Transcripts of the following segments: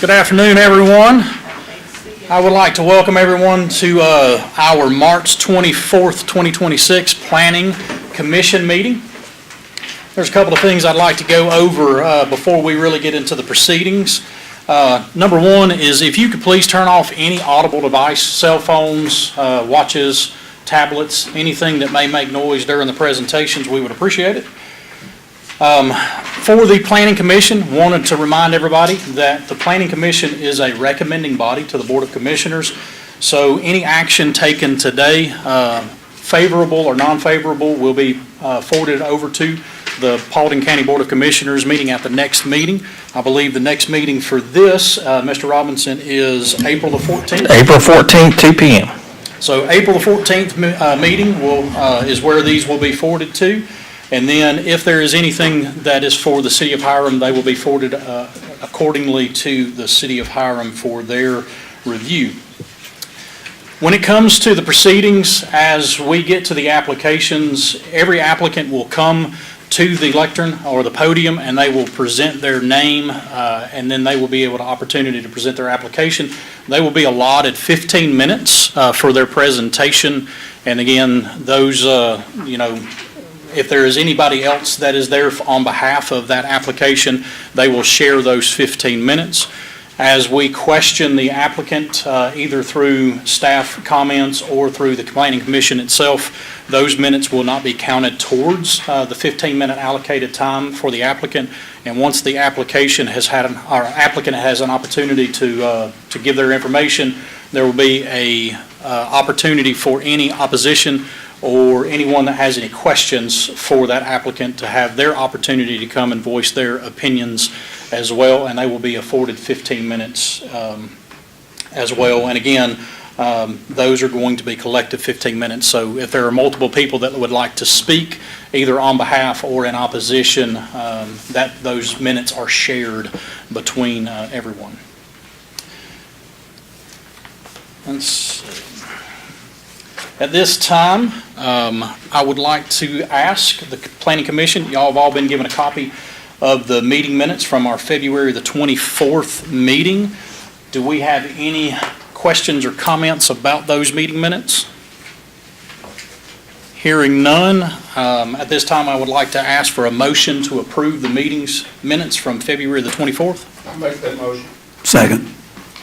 Good afternoon, everyone. I would like to welcome everyone to our March 24th, 2026 Planning Commission meeting. There's a couple of things I'd like to go over before we really get into the proceedings. Number one is if you could please turn off any audible device, cell phones, watches, tablets, anything that may make noise during the presentations, we would appreciate it. For the Planning Commission, wanted to remind everybody that the Planning Commission is a recommending body to the Board of Commissioners. So any action taken today, favorable or non-favorable, will be forwarded over to the Paulding County Board of Commissioners meeting at the next meeting. I believe the next meeting for this, Mr. Robinson, is April the 14th. April 14th, 2 p.m. So April the 14th meeting is where these will be forwarded to. And then if there is anything that is for the City of Hiram, they will be forwarded accordingly to the City of Hiram for their review. When it comes to the proceedings, as we get to the applications, every applicant will come to the lectern or the podium and they will present their name and then they will be able to opportunity to present their application. They will be allotted 15 minutes for their presentation. And again, those, if there is anybody else that is there on behalf of that application, they will share those 15 minutes. As we question the applicant, either through staff comments or through the Planning Commission itself, those minutes will not be counted towards the 15-minute allocated time for the applicant. And once the applicant has an opportunity to give their information, there will be a opportunity for any opposition or anyone that has any questions for that applicant to have their opportunity to come and voice their opinions as well, and they will be afforded 15 minutes as well. And again, those are going to be collective 15 minutes. So if there are multiple people that would like to speak, either on behalf or in opposition, those minutes are shared between everyone. Let's see. At this time, I would like to ask the Planning Commission, y'all have all been given a copy of the meeting minutes from our February the 24th meeting. Do we have any questions or comments about those meeting minutes? Hearing none, at this time I would like to ask for a motion to approve the meeting's minutes from February the 24th. I'll make that motion. Second.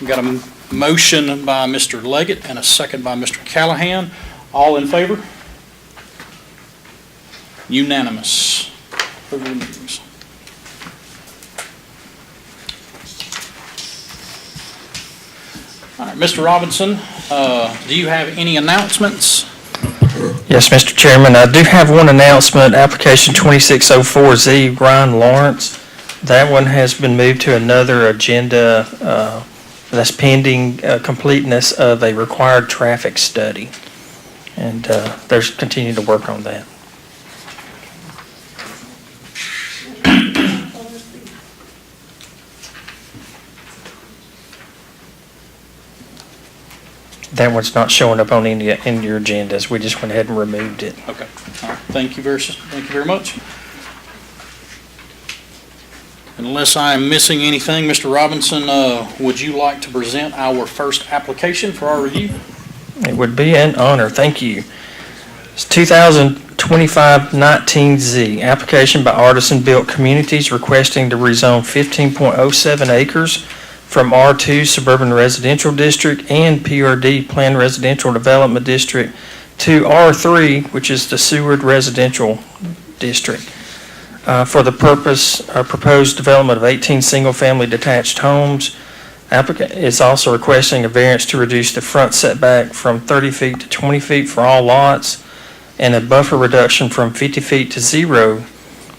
We've got a motion by Mr. Leggett and a second by Mr. Callahan. All in favor? Unanimous. All right, Mr. Robinson, do you have any announcements? Yes, Mr. Chairman, I do have one announcement. Application 2604Z, Ryan Lawrence. That one has been moved to another agenda. That's pending completeness of a required traffic study. And they're continuing to work on that. That one's not showing up on any in your agendas. We just went ahead and removed it. Okay. All right. Thank you very much. Unless I am missing anything, Mr. Robinson, would you like to present our first application for our review? It would be an honor. Thank you. It's 2025-19Z, application by Artisan Built Communities requesting to rezone 15.07 acres from R2 Suburban Residential District and PRD Planned Residential Development District to R3, which is the Seward Residential District, for the purpose of proposed development of 18 single-family detached homes. Applicant is also requesting a variance to reduce the front setback from 30 feet to 20 feet for all lots and a buffer reduction from 50 feet to 0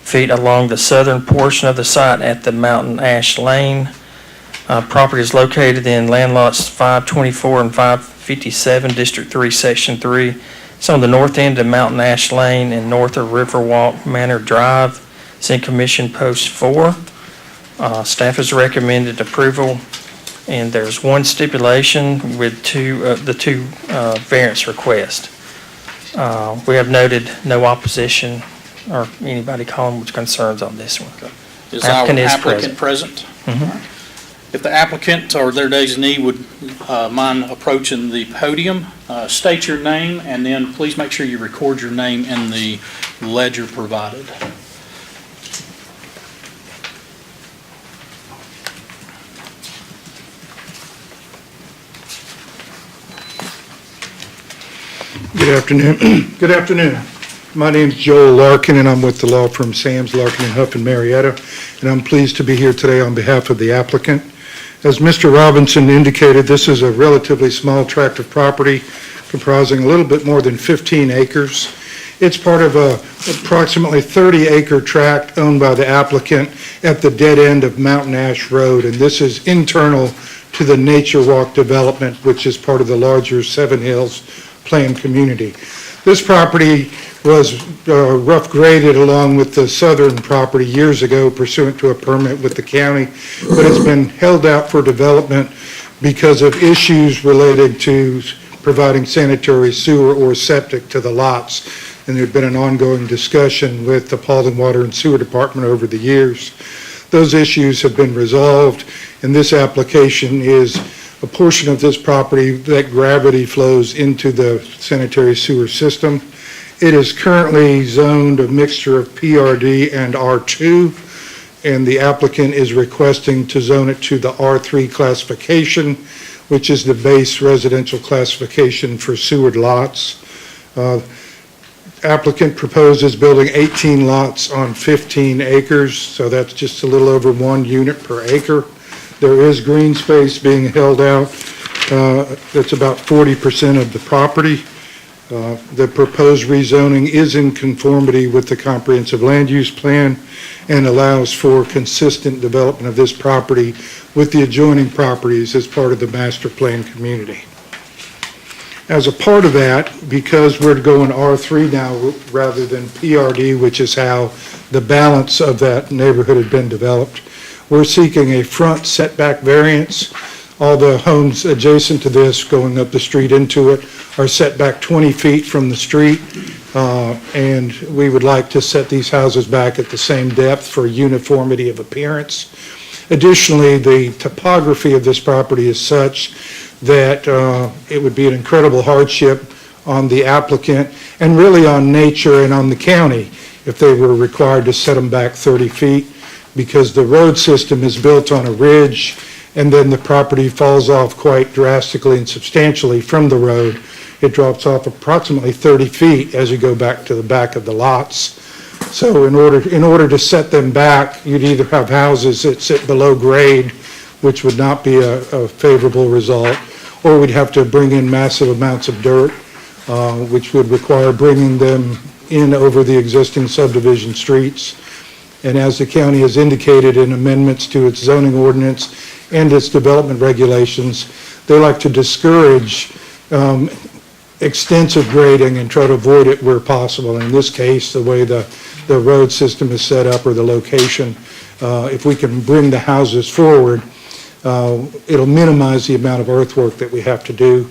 feet along the southern portion of the site at the Mountain Ash Lane. Property is located in land lots 524 and 557, District 3, Section 3. It's on the north end of Mountain Ash Lane and north of Riverwalk Manor Drive. It's in Commission Post 4. Staff has recommended approval, and there's one stipulation with the two variance requests. We have noted no opposition or anybody calling with concerns on this one. Is our applicant present? Mm-hmm. If the applicant or their designee would mind approaching the podium, state your name, and then please make sure you record your name in the ledger provided. Good afternoon. Good afternoon. My name's Joel Larkin, and I'm with the law firm Sams, Larkin and Huff in Marietta, and I'm pleased to be here today on behalf of the applicant. As Mr. Robinson indicated, this is a relatively small tract of property comprising a little bit more than 15 acres. It's part of a approximately 30-acre tract owned by the applicant at the dead end of Mountain Ash Road, and this is internal to the Nature Walk development, which is part of the larger Seven Hills planned community. This property was rough graded along with the southern property years ago pursuant to a permit with the county, but it's been held out for development because of issues related to providing sanitary sewer or septic to the lots. And there'd been an ongoing discussion with the Paulding Water and Sewer Department over the years. Those issues have been resolved, and this application is a portion of this property that gravity flows into the sanitary sewer system. It is currently zoned a mixture of PRD and R2, and the applicant is requesting to zone it to the R3 classification, which is the base residential classification for sewered lots. Applicant proposes building 18 lots on 15 acres, so that's just a little over 1 unit per acre. There is green space being held out. That's about 40% of the property. The proposed rezoning is in conformity with the comprehensive land use plan and allows for consistent development of this property with the adjoining properties as part of the master plan community. As a part of that, because we're going R3 now rather than PRD, which is how the balance of that neighborhood had been developed, we're seeking a front setback variance. All the homes adjacent to this going up the street into it are set back 20 feet from the street, and we would like to set these houses back at the same depth for uniformity of appearance. Additionally, the topography of this property is such that it would be an incredible hardship on the applicant and really on nature and on the county if they were required to set them back 30 feet because the road system is built on a ridge and then the property falls off quite drastically and substantially from the road. It drops off approximately 30 feet as you go back to the back of the lots. So in order to set them back, you'd either have houses that sit below grade, which would not be a favorable result, or we'd have to bring in massive amounts of dirt, which would require bringing them in over the existing subdivision streets. And as the county has indicated in amendments to its zoning ordinance and its development regulations, they like to discourage extensive grading and try to avoid it where possible. In this case, the way the road system is set up or the location, if we can bring the houses forward, it'll minimize the amount of earthwork that we have to do.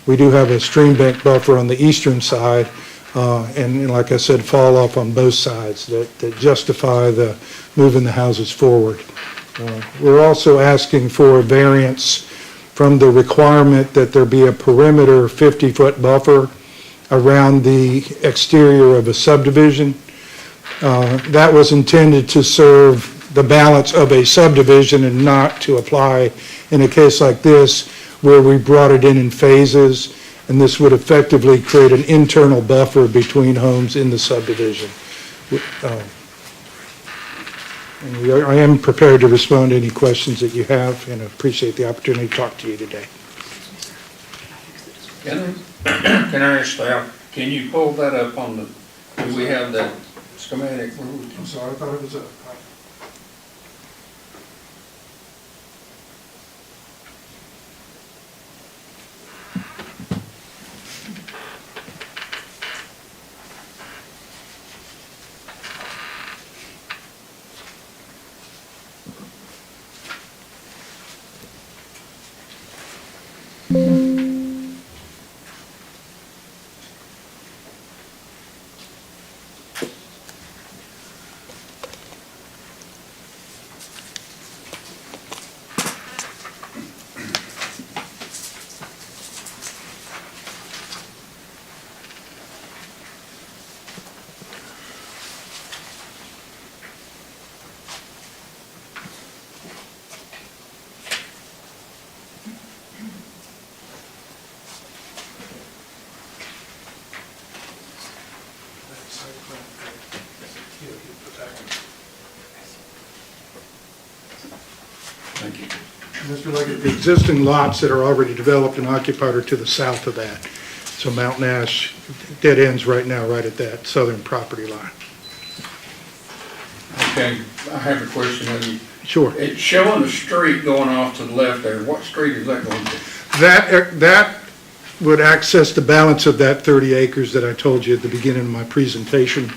We do have a stream bank buffer on the eastern side, and like I said, fall off on both sides that justify the moving the houses forward. We're also asking for a variance from the requirement that there be a perimeter 50-foot buffer around the exterior of a subdivision. That was intended to serve the balance of a subdivision and not to apply in a case like this where we brought it in phases, and this would effectively create an internal buffer between homes in the subdivision. And I am prepared to respond to any questions that you have, and I appreciate the opportunity to talk to you today. Can I ask staff, can you pull that up on the, do we have that schematic? I'm sorry, I thought it was up. Thank you. Mr. Leggett, the existing lots that are already developed and occupied are to the south of that. So Mountain Ash dead ends right now, right at that southern property line. Okay, I have a question of you. Sure. It's showing a street going off to the left there. What street is that going to? That would access the balance of that 30 acres that I told you at the beginning of my presentation.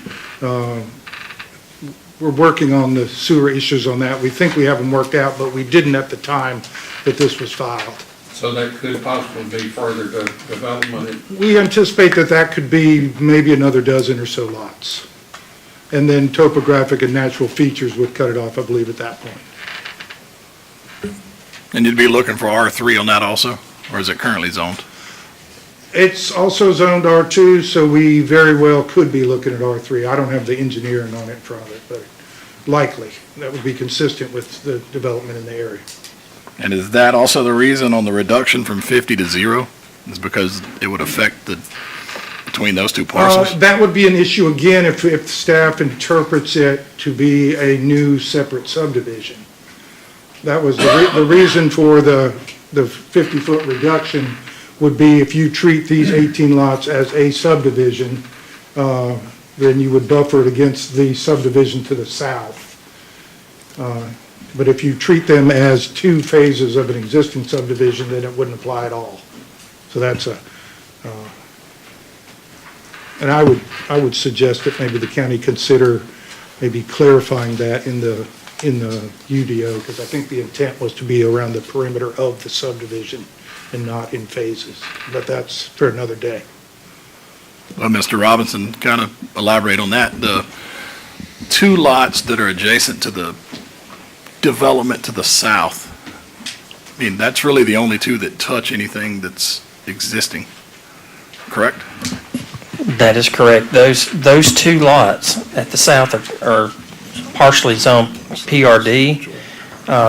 We're working on the sewer issues on that. We think we have them worked out, but we didn't at the time that this was filed. So that could possibly be further development. We anticipate that that could be maybe another dozen or so lots. And then topographic and natural features would cut it off, I believe, at that point. And you'd be looking for R3 on that also, or is it currently zoned? It's also zoned R2, so we very well could be looking at R3. I don't have the engineering on it in front of it, but likely. That would be consistent with the development in the area. And is that also the reason on the reduction from 50 to 0? Is because it would affect the, between those two parcels? That would be an issue again if staff interprets it to be a new separate subdivision. That was the reason for the 50-foot reduction would be if you treat these 18 lots as a subdivision, then you would buffer it against the subdivision to the south. But if you treat them as two phases of an existing subdivision, then it wouldn't apply at all. So that's and I would suggest that maybe the county consider maybe clarifying that in the UDO, because I think the intent was to be around the perimeter of the subdivision and not in phases. But that's for another day. Well, Mr. Robinson, kind of elaborate on that. The two lots that are adjacent to the development to the south, I mean, that's really the only two that touch anything that's existing, correct? That is correct. Those two lots at the south are partially zoned PRD.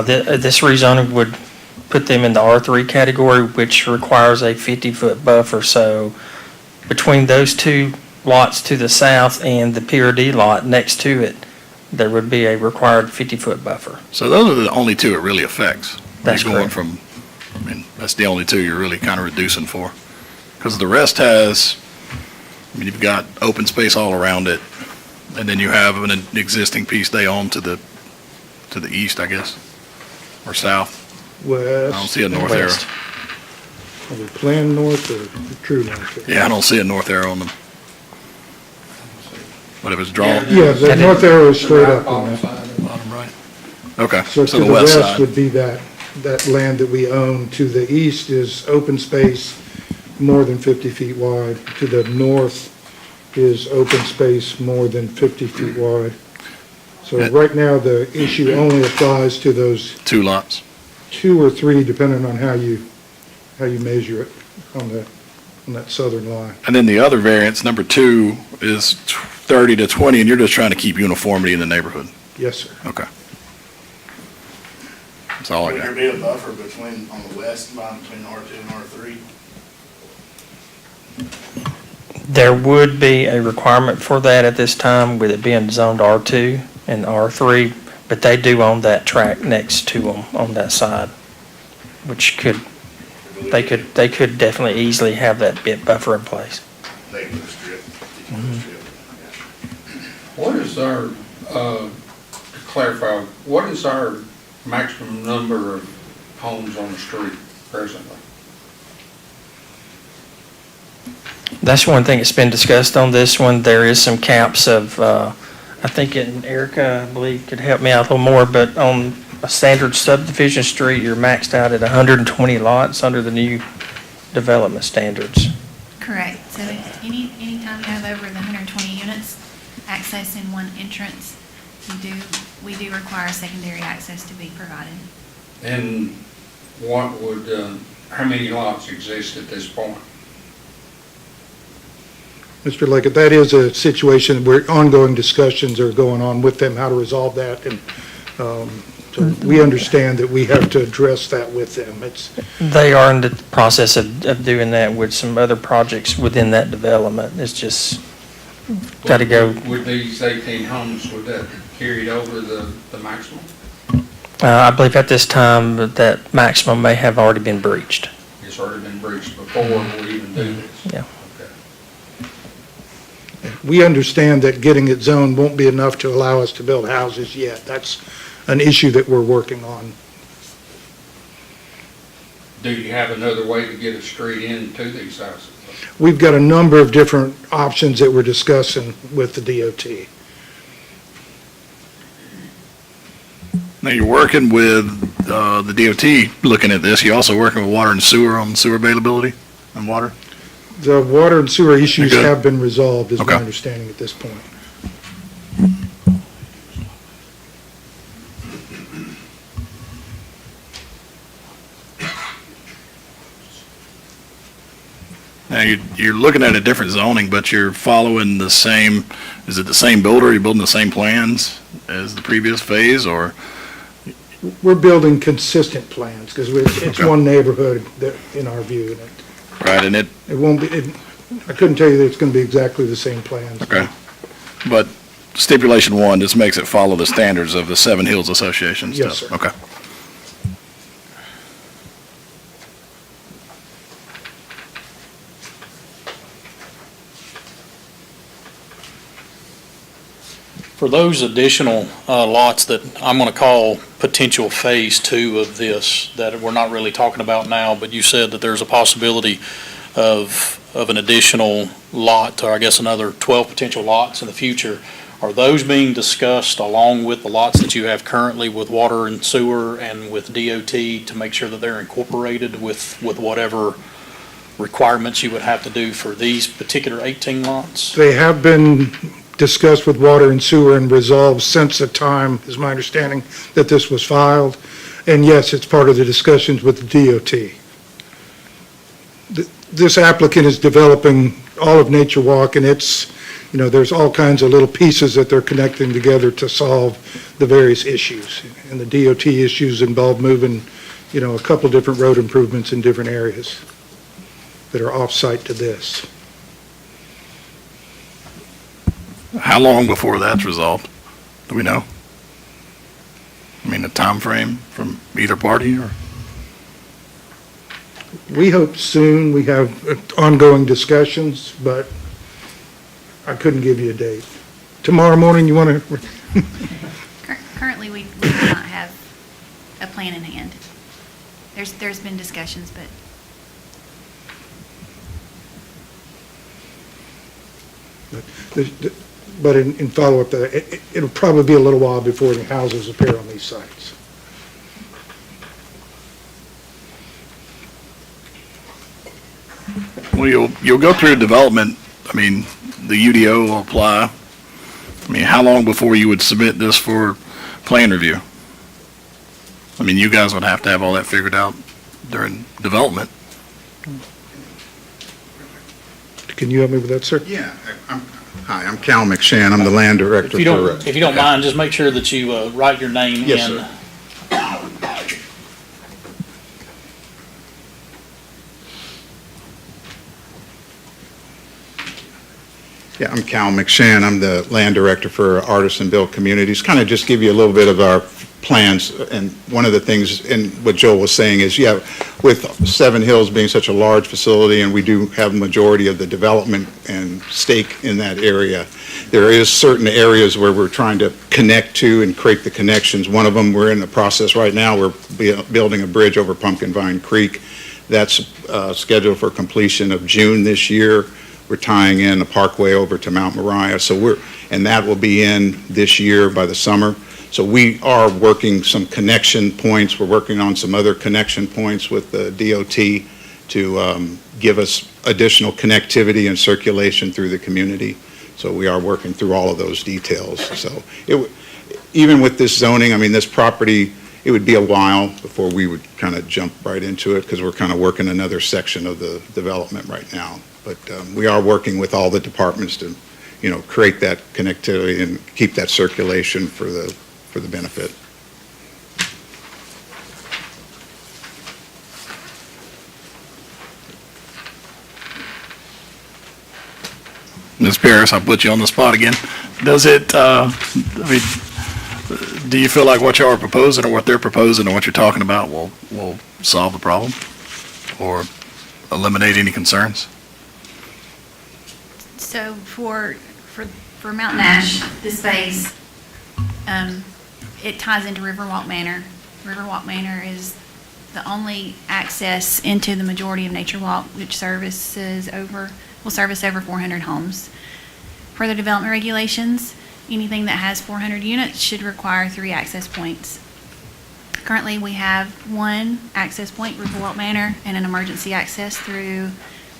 This rezoning would put them in the R3 category, which requires a 50-foot buffer. So between those two lots to the south and the PRD lot next to it, there would be a required 50-foot buffer. So those are the only two it really affects. That's You're going correct. from, I mean, that's the only two you're really kind of reducing for. Because the rest has, I mean, you've got open space all around it, and then you have an existing piece they own to the east, I guess, or south. West. I don't see a north arrow. West. Are we planned north or true north? Yeah, I don't see a north arrow on them. But if it's drawn, Yeah, the north arrow is straight up on that. bottom right. Okay, So so to the the west west side. would be that land that we own. To the east is open space more than 50 feet wide. To the north is open space more than 50 feet wide. So right now, the issue only applies to those Two lots. 2 or 3, depending on how you measure it on that southern line. And then the other variance, number 2, is 30 to 20, and you're just trying to keep uniformity in the neighborhood. Yes, sir. Okay. That's all I Would there got. be a buffer between, on the west line between R2 and R3? There would be a requirement for that at this time, with it being zoned R2 and R3, but they do own that tract next to them on that side, which they could definitely easily have that bit buffer in place. They put a strip, What is our, to clarify, what is our maximum number of homes on the street presently? That's one thing that's been discussed on this one. There is some caps of, I think, and Erica, I believe, could help me out a little more, but on a standard subdivision street, you're maxed out at 120 lots under the new development standards. Correct. So anytime you have over the 120 units, access in one entrance, we do require secondary access to be provided. And what would, how many lots exist at this point? Mr. Leggett, that is a situation where ongoing discussions are going on with them, how to resolve that, and so we understand that we have to address that with them. They are in the process of doing that with some other projects within that development. It's just Got to go. With these 18 homes, would that carry over the maximum? I believe at this time that maximum may have already been breached. It's already been breached before we even do this? Yeah. Okay. We understand that getting it zoned won't be enough to allow us to build houses yet. That's an issue that we're working on. Do you have another way to get a street into these houses? We've got a number of different options that we're discussing with the DOT. Now, you're working with the DOT looking at this. You're also working with water and sewer on sewer availability and water? The water and sewer issues Okay. have been resolved, is my Okay. understanding at this point. Now, you're looking at a different zoning, but you're following the same, is it the same builder? You're building the same plans as the previous phase, or? We're building consistent plans, because it's Okay. one neighborhood that, in our view, and Right, and it won't be, I couldn't tell you that it's going to be exactly the same plans. okay. But stipulation one just makes it follow the standards of the Seven Hills Association stuff? Yes, sir. Okay. For those additional lots that I'm going to call potential Phase 2 of this, that we're not really talking about now, but you said that there's a possibility of an additional lot, or I guess another 12 potential lots in the future. Are those being discussed along with the lots that you have currently with water and sewer and with DOT to make sure that they're incorporated with whatever requirements you would have to do for these particular 18 lots? They have been discussed with water and sewer and resolved since the time, is my understanding, that this was filed. And yes, it's part of the discussions with the DOT. This applicant is developing all of Nature Walk, and it's, there's all kinds of little pieces that they're connecting together to solve the various issues. And the DOT issues involve moving, a couple different road improvements in different areas that are off-site to this. How long before that's resolved? Do we know? I mean, a time frame from either party, or? We hope soon. We have ongoing discussions, but I couldn't give you a date. Tomorrow morning, you want to? Currently, we do not have a plan in hand. There's been discussions, but But in follow-up, it'll probably be a little while before any houses appear on these sites. Well, you'll go through development. I mean, the UDO will apply. I mean, how long before you would submit this for plan review? I mean, you guys would have to have all that figured out during development. Can you help me with that, sir? Yeah, hi, I'm Cal McShann, I'm the land director If you don't mind, just make sure that you write your name in. Yes, sir. Yeah, I'm Cal McShann, I'm the land director for Artisan-Built Communities. Kind of just give you a little bit of our plans, and one of the things, and what Joel was saying is, yeah, with Seven Hills being such a large facility, and we do have a majority of the development and stake in that area, there is certain areas where we're trying to connect to and create the connections. One of them, we're in the process right now, we're building a bridge over Pumpkin Vine Creek. That's scheduled for completion of June this year. We're tying in a parkway over to Mount Moriah, and that will be in this year by the summer. So we are working some connection points. We're working on some other connection points with the DOT to give us additional connectivity and circulation through the community. So we are working through all of those details. So even with this zoning, I mean, this property, it would be a while before we would kind of jump right into it, because we're kind of working another section of the development right now. But we are working with all the departments to, create that connectivity and keep that circulation for the benefit. Ms. Pierce, I'll put you on the spot again. Does it, do you feel like what y'all are proposing or what they're proposing and what you're talking about will solve the problem or eliminate any concerns? So for Mountain Ash, this phase, it ties into Riverwalk Manor. Riverwalk Manor is the only access into the majority of Nature Walk, which will service over 400 homes. Per the development regulations, anything that has 400 units should require 3 access points. Currently, we have 1 access point, Riverwalk Manor, and an emergency access through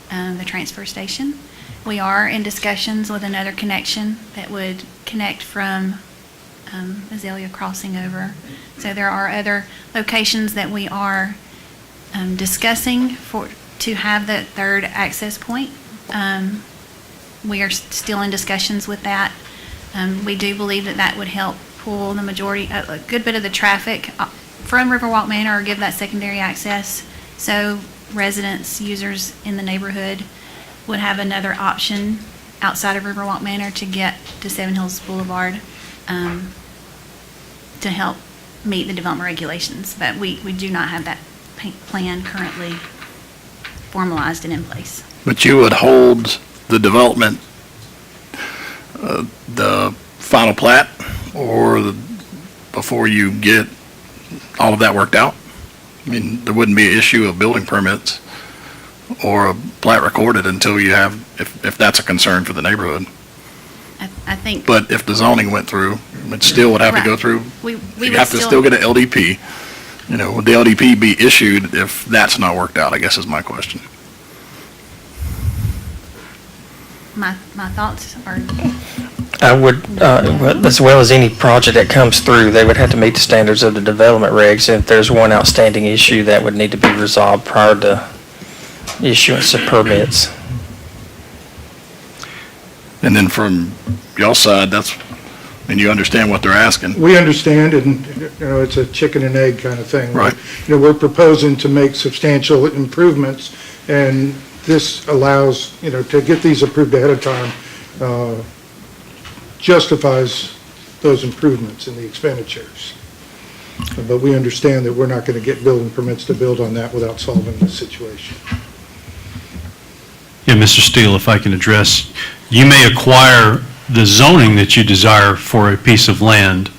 the transfer station. We are in discussions with another connection that would connect from Azalea Crossing over. So there are other locations that we are discussing to have that 3rd access point. We are still in discussions with that. We do believe that would help pull the majority, a good bit of the traffic from Riverwalk Manor, or give that secondary access. So residents, users in the neighborhood would have another option outside of Riverwalk Manor to get to Seven Hills Boulevard to help meet the development regulations. But we do not have that plan currently formalized and in place. But you would hold the development, the final plat, before you get all of that worked out? I mean, there wouldn't be an issue of building permits or a plat recorded until you have, if that's a concern for the neighborhood. I think. But if the zoning went through, it still would have to go Right. through. We You would have to still get an LDP. You know, would the LDP be issued if that's not worked out, I guess is my question. My thoughts are, I would, as well as any project that comes through, they would have to meet the standards of the development regs. And if there's one outstanding issue, that would need to be resolved prior to issuance of permits. And then from y'all's side, and you understand what they're asking. We understand, and, it's a chicken and egg kind of thing. Right. We're proposing to make substantial improvements, and this allows, to get these approved ahead of time, justifies those improvements in the expenditures. But we understand that we're not going to get building permits to build on that without solving the situation. Yeah, Mr. Steele, if I can address, you may acquire the zoning that you desire for a piece of land,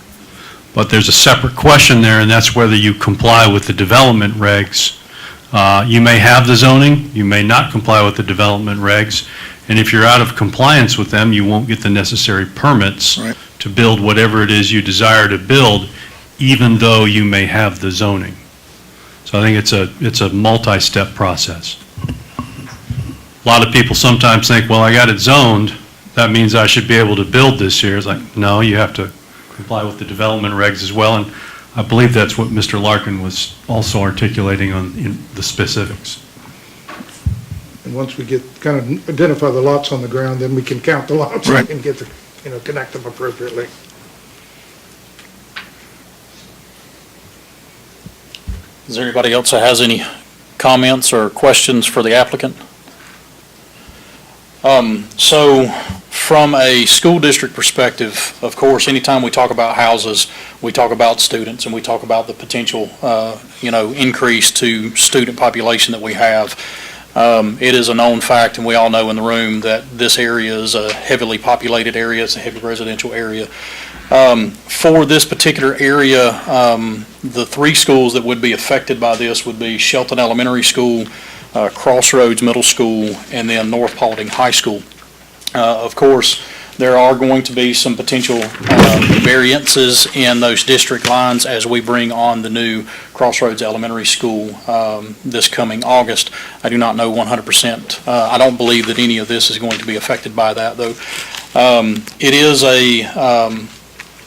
but there's a separate question there, and that's whether you comply with the development regs. You may have the zoning, you may not comply with the development regs, and if you're out of compliance with them, you won't get the necessary permits Right. to build whatever it is you desire to build, even though you may have the zoning. So I think it's a multi-step process. A lot of people sometimes think, well, I got it zoned, that means I should be able to build this here. It's like, no, you have to comply with the development regs as well, and I believe that's what Mr. Larkin was also articulating in the specifics. And once we kind of identify the lots on the ground, then we can count the lots Right. and get connect them appropriately. Is there anybody else that has any comments or questions for the applicant? So from a school district perspective, of course, anytime we talk about houses, we talk about students and we talk about the potential, increase to student population that we have. It is a known fact, and we all know in the room, that this area is a heavily populated area. It's a heavy residential area. For this particular area, the 3 schools that would be affected by this would be Shelton Elementary School, Crossroads Middle School, and then North Paulding High School. Of course, there are going to be some potential variances in those district lines as we bring on the new Crossroads Elementary School this coming August. I do not know 100%. I don't believe that any of this is going to be affected by that, though. It is a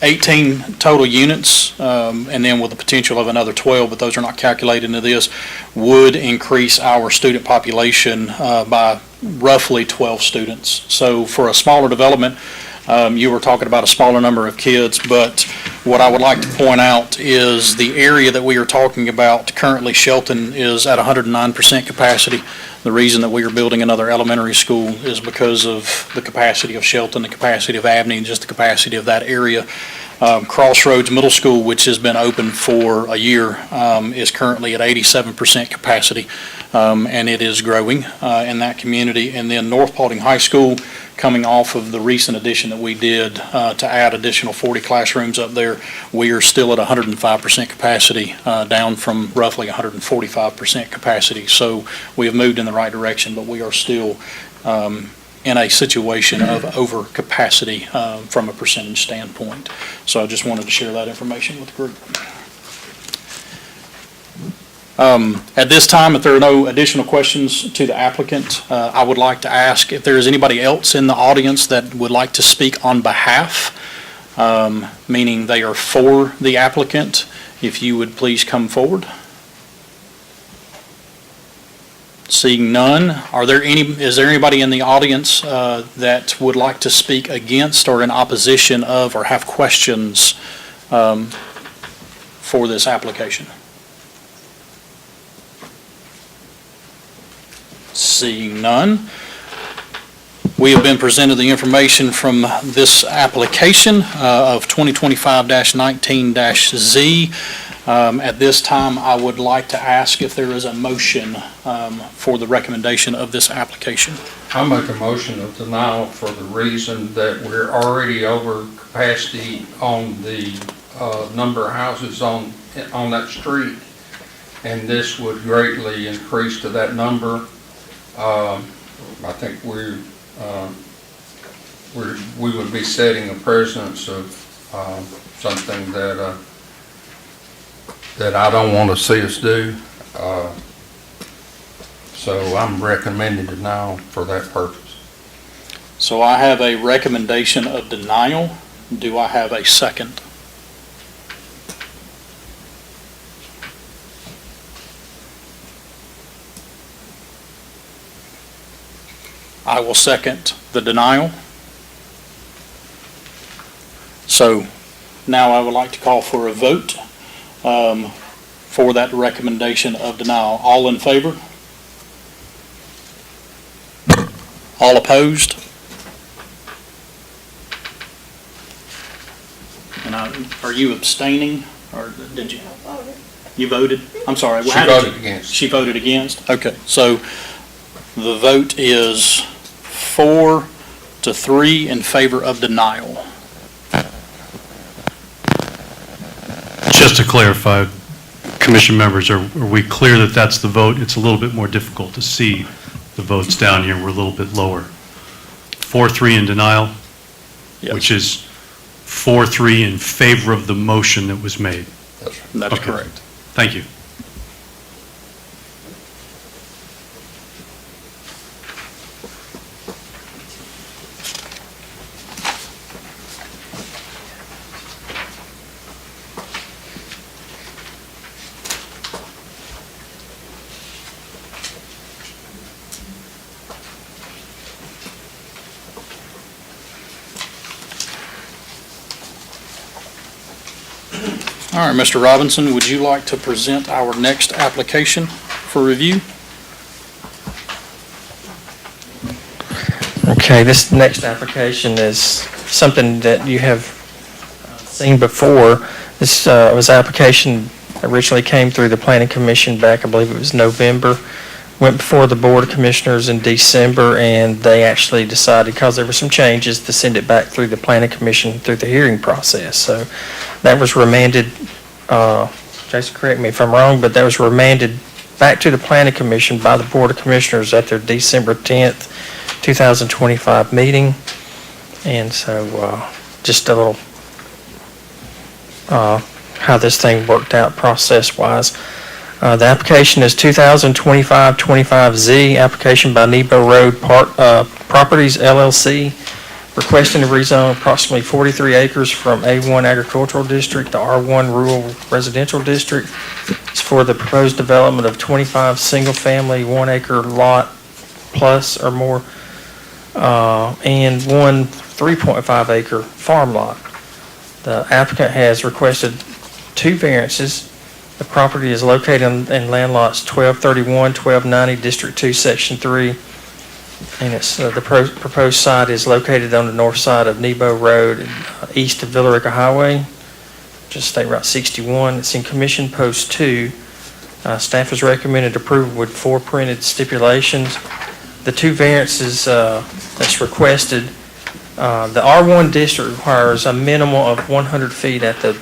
18 total units, and then with the potential of another 12, but those are not calculated into this, would increase our student population by roughly 12 students. So for a smaller development, you were talking about a smaller number of kids, but what I would like to point out is the area that we are talking about, currently Shelton is at 109% capacity. The reason that we are building another elementary school is because of the capacity of Shelton, the capacity of Abney, and just the capacity of that area. Crossroads Middle School, which has been open for a year, is currently at 87% capacity, and it is growing in that community. And then North Paulding High School, coming off of the recent addition that we did to add additional 40 classrooms up there, we are still at 105% capacity, down from roughly 145% capacity. So we have moved in the right direction, but we are still in a situation of overcapacity from a percentage standpoint. So I just wanted to share that information with the group. At this time, if there are no additional questions to the applicant, I would like to ask if there is anybody else in the audience that would like to speak on behalf, meaning they are for the applicant, if you would please come forward. Seeing none, is there anybody in the audience that would like to speak against or in opposition of or have questions for this application? Seeing none, we have been presented the information from this application of 2025-19-Z. At this time, I would like to ask if there is a motion for the recommendation of this application. I make a motion of denial for the reason that we're already over capacity on the number of houses on that street, and this would greatly increase to that number. I think we would be setting a precedence of something that I don't want to see us do. So I'm recommending denial for that purpose. So I have a recommendation of denial. Do I have a second? I will second the denial. So now I would like to call for a vote for that recommendation of denial. All in favor? All opposed? And are you abstaining, or did you? You voted? I'm sorry. She voted against. She voted against? Okay, so the vote is 4-3 in favor of denial. Just to clarify, commission members, are we clear that that's the vote? It's a little bit more difficult to see the votes down here. We're a little bit lower. 4-3 in denial, Yes. which is 4-3 in favor of the motion that was made. That's Okay. correct. Thank you. All right, Mr. Robinson, would you like to present our next application for review? Okay, this next application is something that you have seen before. This was application originally came through the Planning Commission back, I believe it was November. Went before the Board of Commissioners in December, and they actually decided, because there were some changes, to send it back through the Planning Commission through the hearing process. So that was remanded, Jason, correct me if I'm wrong, but that was remanded back to the Planning Commission by the Board of Commissioners at their December 10th, 2025 meeting. And so just a little how this thing worked out process-wise. The application is 2025-25Z, application by Nebo Road Properties LLC, requesting to rezone approximately 43 acres from A1 Agricultural District to R1 Rural Residential District. It's for the proposed development of 25 single-family 1-acre lot plus or more, and one 3.5-acre farm lot. The applicant has requested two variances The property is located in land lots 1231, 1290, District 2, Section 3. And the proposed site is located on the north side of Nebo Road, east of Villarica Highway, just State Route 61. It's in Commission Post 2. Staff has recommended approval with 4 printed stipulations. The 2 variances that's requested, the R1 district requires a minimum of 100 feet at the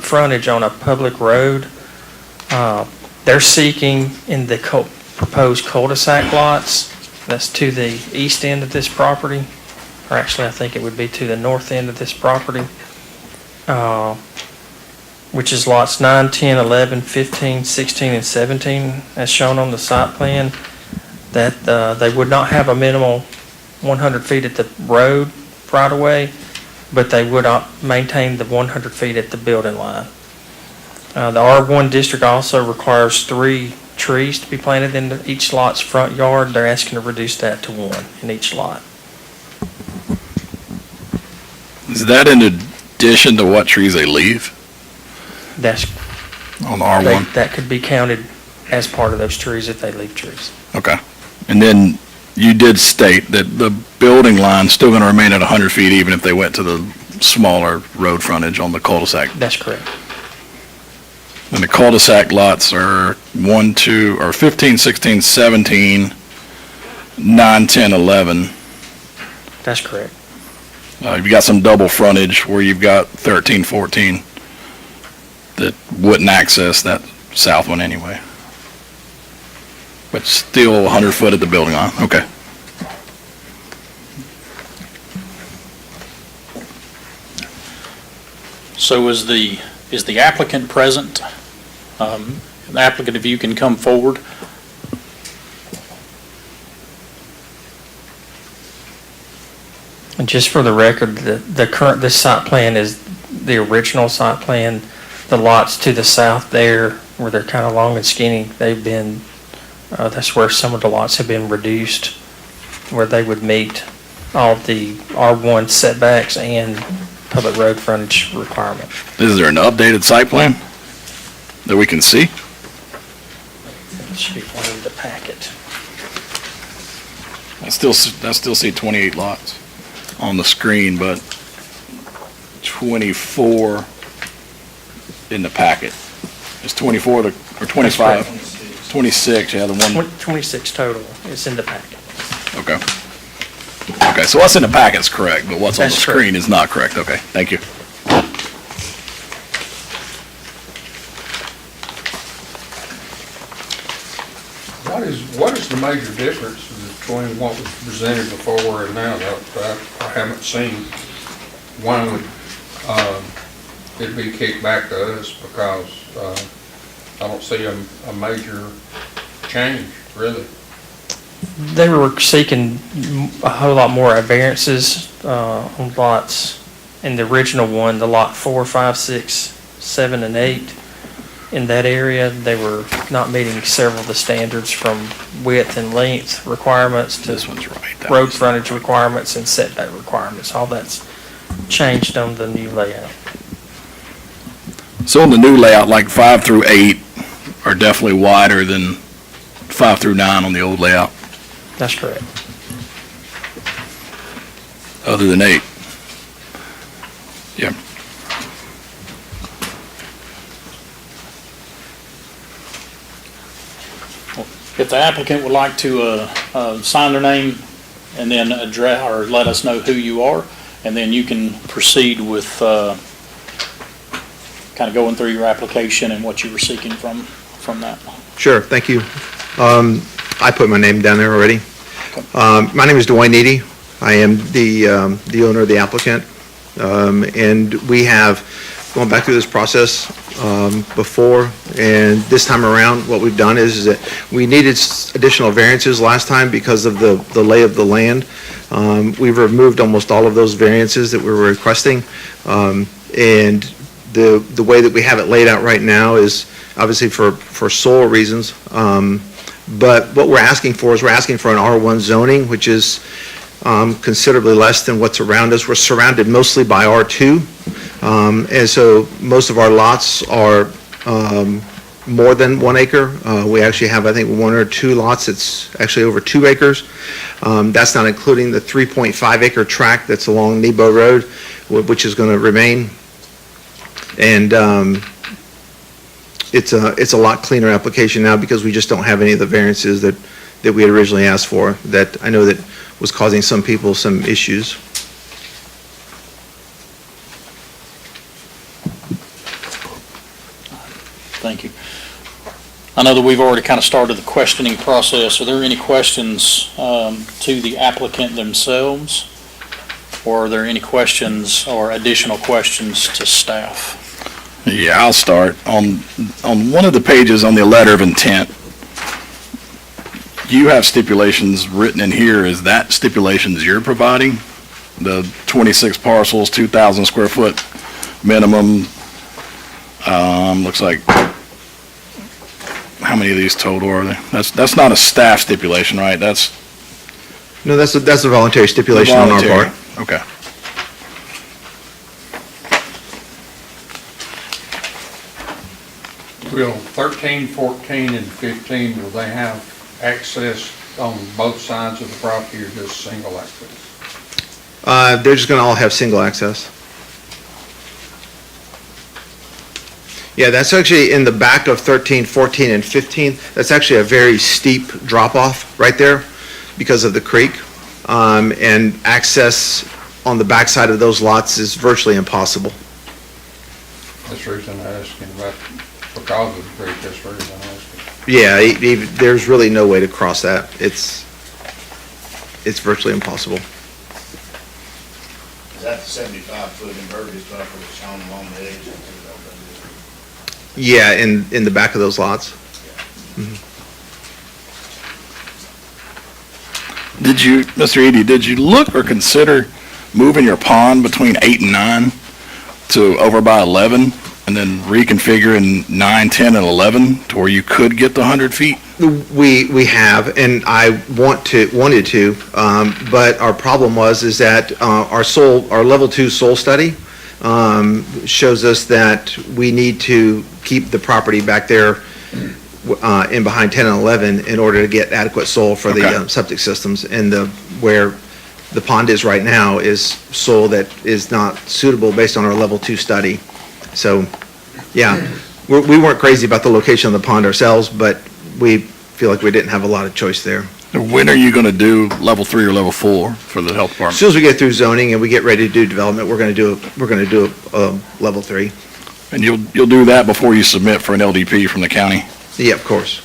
frontage on a public road. They're seeking in the proposed cul-de-sac lots, that's to the east end of this property, or actually I think it would be to the north end of this property, which is lots 9, 10, 11, 15, 16, and 17, as shown on the site plan, that they would not have a minimal 100 feet at the road right away, but they would maintain the 100 feet at the building line. The R1 district also requires 3 trees to be planted in each lot's front yard. They're asking to reduce that to 1 in each lot. Is that in addition to what trees they leave That's, on the R1? that could be counted as part of those trees if they leave trees. Okay. And then you did state that the building line's still going to remain at 100 feet even if they went to the smaller road frontage on the cul-de-sac. That's correct. And the cul-de-sac lots are 1, 2, or 15, 16, 17, 9, 10, 11. That's correct. You've got some double frontage where you've got 13, 14 that wouldn't access that south one anyway. But still 100 foot at the building line. Okay. So is the applicant present? The applicant, if you can come forward. And just for the record, this site plan is the original site plan. The lots to the south there, where they're kind of long and skinny, they've been, that's where some of the lots have been reduced, where they would meet all the R1 setbacks and public road frontage requirement. Is there an updated site plan that we can see? It should be one in the packet. I still see 28 lots on the screen, but 24 in the packet. Is 24 or 25? 26, yeah, the one. 26 total is in the packet. Okay. Okay, so what's in the packet is correct, but what's on the That's correct. screen is not correct. Okay, thank you. What is the major difference between what was presented before and now that I haven't seen? Why would it be kicked back to us? Because I don't see a major change, really. They were seeking a whole lot more variances on lots. In the original one, the lot 4, 5, 6, 7, and 8, in that area, they were not meeting several of the standards from width and length requirements to This one's right. That road one's- frontage requirements and setback requirements. All that's changed on the new layout. So in the new layout, like 5 through 8 are definitely wider than 5 through 9 on the old layout, That's correct. other than 8. Yeah. If the applicant would like to sign their name and then address, or let us know who you are, and then you can proceed with kind of going through your application and what you were seeking from that. Sure, thank you. I put my name down there already. My name is Dwayne Eady. I am the owner of the applicant. And we have gone back through this process before, and this time around, what we've done is that we needed additional variances last time because of the lay of the land. We've removed almost all of those variances that we were requesting. And the way that we have it laid out right now is obviously for soil reasons. But what we're asking for is we're asking for an R1 zoning, which is considerably less than what's around us. We're surrounded mostly by R2. And so most of our lots are more than 1 acre. We actually have, I think, 1 or 2 lots that's actually over 2 acres. That's not including the 3.5 acre tract that's along Nebo Road, which is going to remain. And it's a lot cleaner application now because we just don't have any of the variances that we had originally asked for, that I know that was causing some people some issues. Thank you. I know that we've already kind of started the questioning process. Are there any questions to the applicant themselves? Or are there any questions or additional questions to staff? Yeah, I'll start. On one of the pages on the letter of intent, you have stipulations written in here. Is that stipulations you're providing? The 26 parcels, 2,000 square foot minimum, looks like, how many of these total are there? That's not a staff stipulation, right? That's No, that's a voluntary stipulation on our voluntary. part. Okay. Will 13, 14, and 15, will they have access on both sides of the property or just single access? They're just going to all have single access. Yeah, that's actually in the back of 13, 14, and 15. That's actually a very steep drop-off right there because of the creek. And access on the backside of those lots is virtually impossible. That's the reason I'm asking about, because of the creek, that's the reason I'm asking. Yeah, there's really no way to cross that. It's virtually impossible. Is that the 75-foot impervious buffer that's shown along the edge? Yeah, in the back of those lots. Did you, Mr. Eady, did you look or consider moving your pond between 8 and 9 to over by 11 and then reconfiguring 9, 10, and 11 to where you could get the 100 feet? We have, and I wanted to, but our problem is that our level 2 soil study shows us that we need to keep the property back there in behind 10 and 11 in order to get adequate soil for the Okay. septic systems. And where the pond is right now is soil that is not suitable based on our level 2 study. So, yeah, we weren't crazy about the location of the pond ourselves, but we feel like we didn't have a lot of choice there. When are you going to do level 3 or level 4 for the health As department? soon as we get through zoning and we get ready to do development, we're going to do a level 3. And you'll do that before you submit for an LDP from the county? Yeah, of course.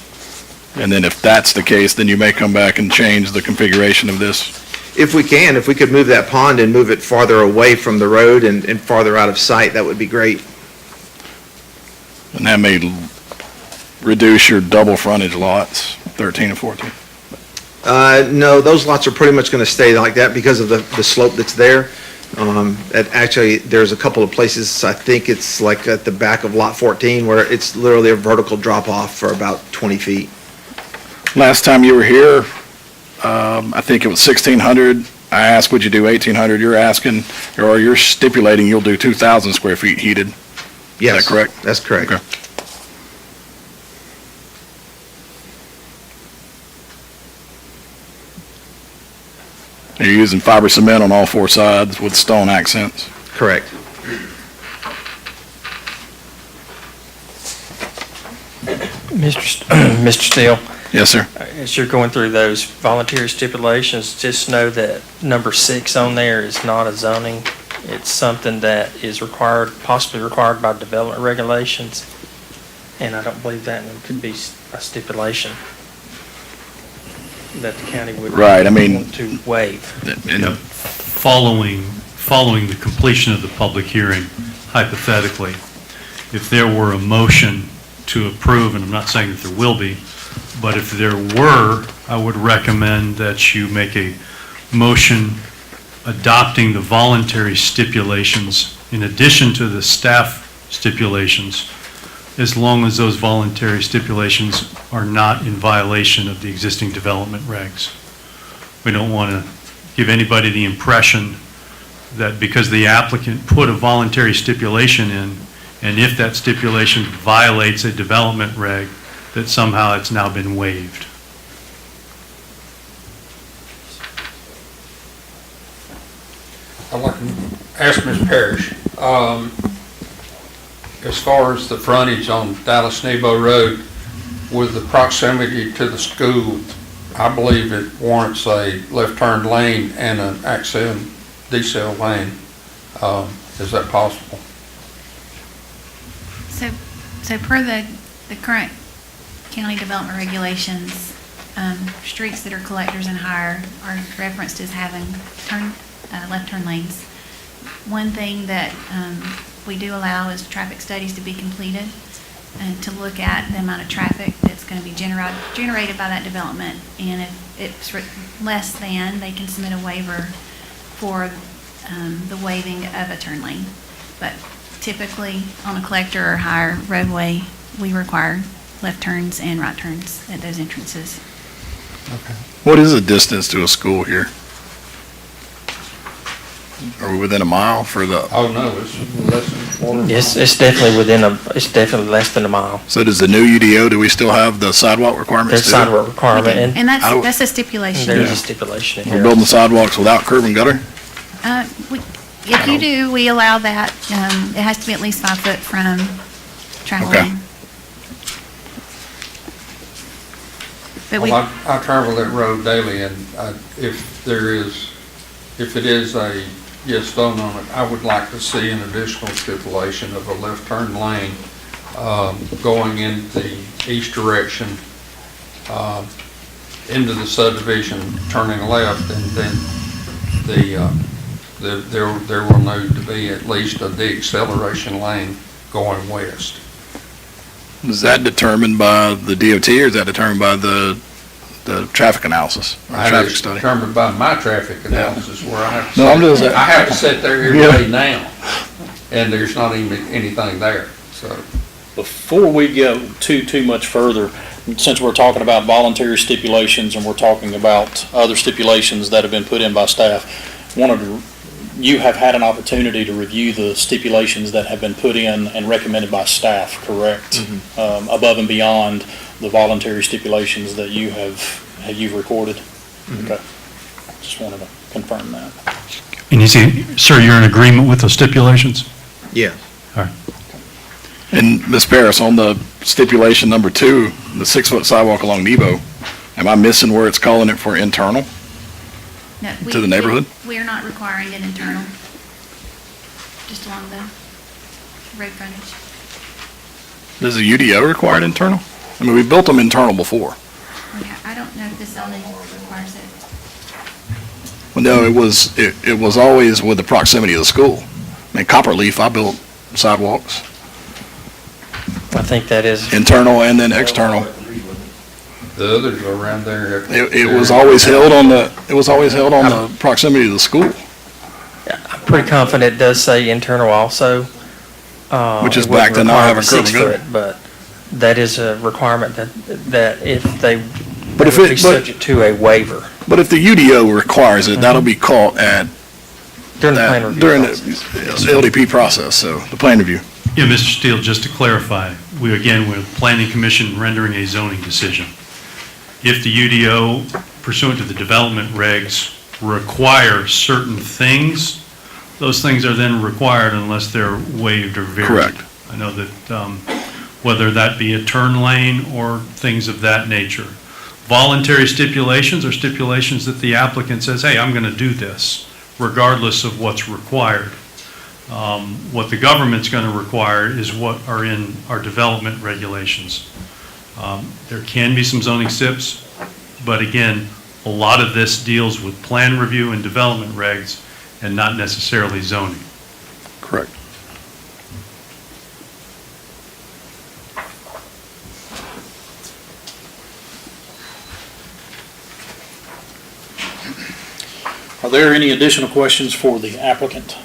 And then if that's the case, then you may come back and change the configuration of this? If we could move that pond and move it farther away from the road and farther out of sight, that would be great. And that may reduce your double frontage lots, 13 and 14? No, those lots are pretty much going to stay like that because of the slope that's there. Actually, there's a couple of places, I think it's like at the back of lot 14, where it's literally a vertical drop-off for about 20 feet. Last time you were here, I think it was 1,600. I asked, would you do 1,800? You're asking, or you're stipulating you'll do 2,000 square feet heated. Yes. Is that correct? That's correct. Okay. You're using fiber cement on all 4 sides with stone accents? Correct. Mr. Steele, Yes, sir. as you're going through those voluntary stipulations, just know that number 6 on there is not a zoning. It's something that is required, possibly required by development regulations, and I don't believe that one could be a stipulation that the county would Right, I mean- want to waive. And Following the completion of the public hearing, hypothetically, if there were a motion to approve, and I'm not saying that there will be, but if there were, I would recommend that you make a motion adopting the voluntary stipulations in addition to the staff stipulations, as long as those voluntary stipulations are not in violation of the existing development regs. We don't want to give anybody the impression that because the applicant put a voluntary stipulation in, and if that stipulation violates a development reg, that somehow it's now been waived. I'd like to ask Ms. Parrish, as far as the frontage on Dallas Nebo Road, with the proximity to the school, I believe it warrants a left turn lane and an accel decel lane. Is that possible? So per the current county development regulations, streets that are collectors and higher are referenced as having left turn lanes. One thing that we do allow is traffic studies to be completed and to look at the amount of traffic that's going to be generated by that development. And if it's less than, they can submit a waiver for the waiving of a turn lane. But typically, on a collector or higher roadway, we require left turns and right turns at those entrances. What is the distance to a school here? Are we within a mile for the, Oh, no, it's less than a quarter. It's definitely less than a mile. so does the new UDO, do we still have the sidewalk requirements There's too? sidewalk requirement, and And I don't- that's a stipulation. there's a stipulation in We're here. building sidewalks without curb and gutter? If you do, we allow that. It has to be at least 5 foot from travel Okay. lane. But we, Well, I travel that road daily, and if it is a yes vote on it, I would like to see an additional stipulation of a left turn lane going in the east direction into the subdivision, turning left, and then there will need to be at least a deceleration lane going west. Is that determined by the DOT or is that determined by the traffic analysis or That traffic is study? determined by my traffic analysis, where I have to No, I'm sit- just- I have to sit there every day now, and there's not even anything there, so. Before we go too much further, since we're talking about voluntary stipulations and we're talking about other stipulations that have been put in by staff, you have had an opportunity to review the stipulations that have been put in and recommended by staff, correct? Above and beyond the voluntary stipulations that you've recorded? Okay. Just wanted to confirm that. And you see, sir, you're in agreement with the stipulations? Yes. And Ms. Paris, on the stipulation number 2, the 6-foot sidewalk along Nebo, am I missing where it's calling it for internal? no, To the neighborhood? We are not requiring it internal, just along the road frontage. Does the UDO require it internal? I mean, we built them internal before. I don't know if the zoning requires it. Well, no, it was always with the proximity of the school. I mean, Copperleaf, I built sidewalks, I think that is, internal and then external. The others are around there. It was always held on the proximity of the school, I'm pretty confident it does say internal also. Which is It back wouldn't to not require having the curb and 6 gutter. foot, but that is a requirement that if they But if would it- be but- subject to a waiver but if the UDO requires it, that'll be caught at during the plan that, review during the process. LDP process, so the plan review. Yeah, Mr. Steele, just to clarify, we're Planning Commission rendering a zoning decision. If the UDO pursuant to the development regs require certain things, those things are then required unless they're waived or varied. Correct. I know that whether that be a turn lane or things of that nature. Voluntary stipulations are stipulations that the applicant says, hey, I'm going to do this, regardless of what's required. What the government's going to require is what are in our development regulations. There can be some zoning SIPs, but again, a lot of this deals with plan review and development regs and not necessarily zoning. Correct. Are there any additional questions for the applicant?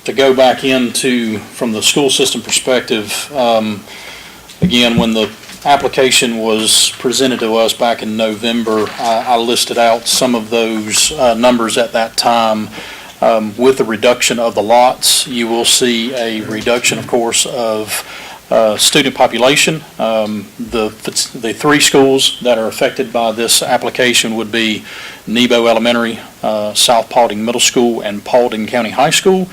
To go back into, from the school system perspective, again, when the application was presented to us back in November, I listed out some of those numbers at that time. With the reduction of the lots, you will see a reduction, of course, of student population. The three schools that are affected by this application would be Nebo Elementary, South Paulding Middle School, and Paulding County High School.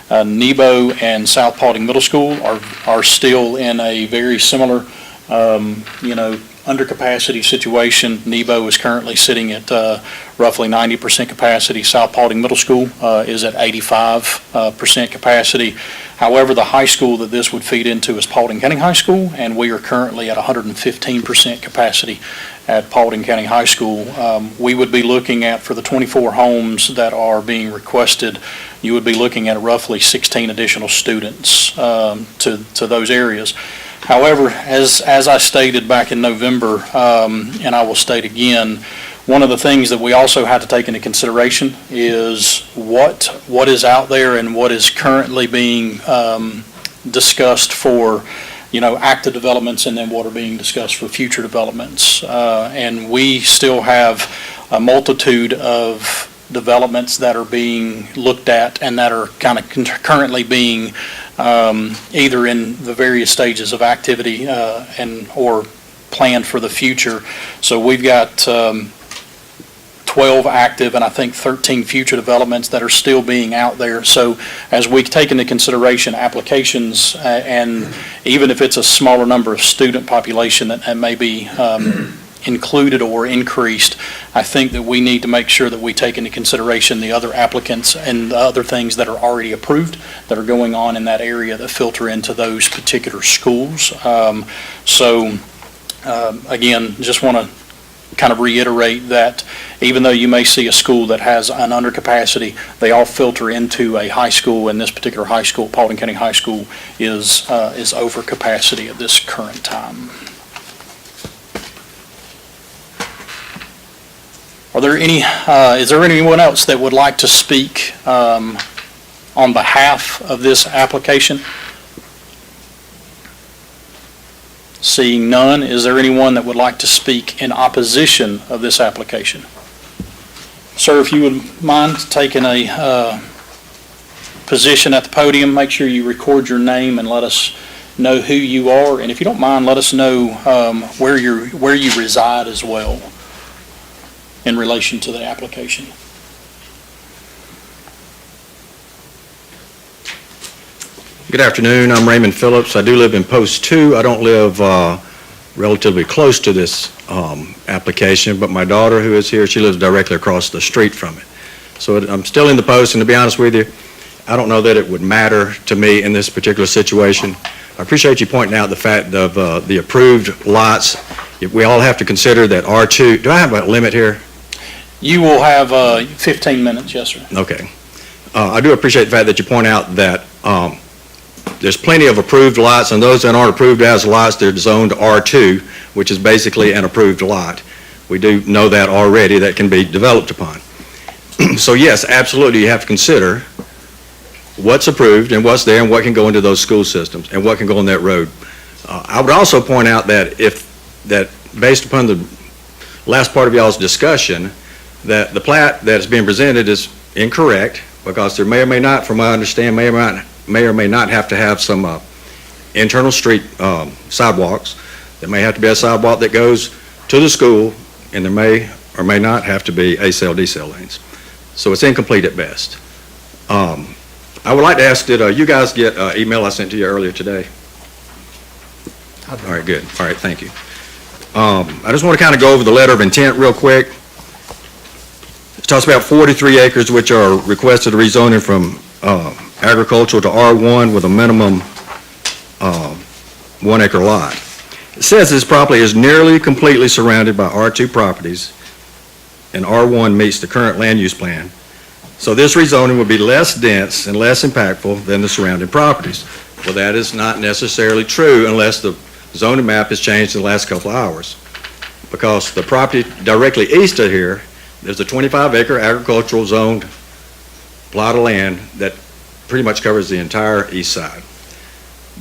Nebo and South Paulding Middle School are still in a very similar, under capacity situation. Nebo is currently sitting at roughly 90% capacity. South Paulding Middle School is at 85% capacity. However, the high school that this would feed into is Paulding County High School, and we are currently at 115% capacity at Paulding County High School. We would be looking at, for the 24 homes that are being requested, you would be looking at roughly 16 additional students to those areas. However, as I stated back in November, and I will state again, one of the things that we also had to take into consideration is what is out there and what is currently being discussed for, active developments, and then what are being discussed for future developments. And we still have a multitude of developments that are being looked at and that are kind of currently being either in the various stages of activity or planned for the future. So we've got 12 active and I think 13 future developments that are still being out there. So as we take into consideration applications and even if it's a smaller number of student population that may be included or increased, I think that we need to make sure that we take into consideration the other applicants and the other things that are already approved that are going on in that area that filter into those particular schools. Again, just want to kind of reiterate that even though you may see a school that has an undercapacity, they all filter into a high school, and this particular high school, Paulding County High School, is over capacity at this current time. Is there anyone else that would like to speak on behalf of this application? Seeing none, is there anyone that would like to speak in opposition of this application? Sir, if you would mind taking a position at the podium, make sure you record your name and let us know who you are. And if you don't mind, let us know where you reside as well in relation to the application. Good afternoon. I'm Raymond Phillips. I do live in Post 2. I don't live relatively close to this application, but my daughter who is here, she lives directly across the street from it. So I'm still in the Post, and to be honest with you, I don't know that it would matter to me in this particular situation. I appreciate you pointing out the fact of the approved lots. We all have to consider that R2, do I have a limit here? You will have 15 minutes, yes, sir. Okay. I do appreciate the fact that you point out that there's plenty of approved lots, and those that aren't approved as lots, they're zoned R2, which is basically an approved lot. We do know that already. That can be developed upon. So yes, absolutely, you have to consider what's approved and what's there and what can go into those school systems and what can go on that road. I would also point out that based upon the last part of y'all's discussion, that the plat that is being presented is incorrect, because there may or may not, from what I understand, may or may not have to have some internal street sidewalks. There may have to be a sidewalk that goes to the school, and there may or may not have to be A-cell, D-cell lanes. So it's incomplete at best. I would like to ask, did you guys get an email I sent to you earlier today? All right, good. All right, thank you. I just want to kind of go over the letter of intent real quick. It talks about 43 acres which are requested rezoning from agricultural to R1 with a minimum 1 acre lot. It says this property is nearly completely surrounded by R2 properties, and R1 meets the current land use plan. So this rezoning would be less dense and less impactful than the surrounding properties. Well, that is not necessarily true unless the zoning map has changed in the last couple of hours, because the property directly east of here, there's a 25-acre agricultural zoned plot of land that pretty much covers the entire east side.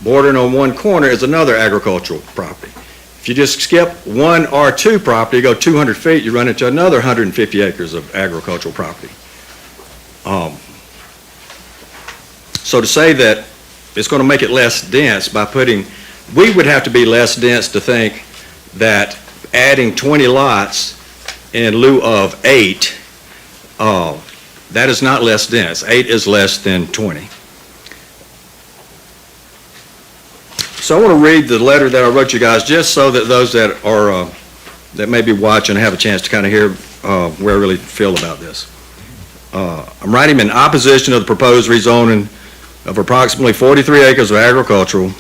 Bordering on one corner is another agricultural property. If you just skip one R2 property, you go 200 feet, you run into another 150 acres of agricultural property. So to say that it's going to make it less dense by we would have to be less dense to think that adding 20 lots in lieu of 8, that is not less dense. 8 is less than 20. So I want to read the letter that I wrote you guys, just so that those that are, that may be watching have a chance to kind of hear where I really feel about this. I'm writing in opposition of the proposed rezoning of approximately 43 acres of agricultural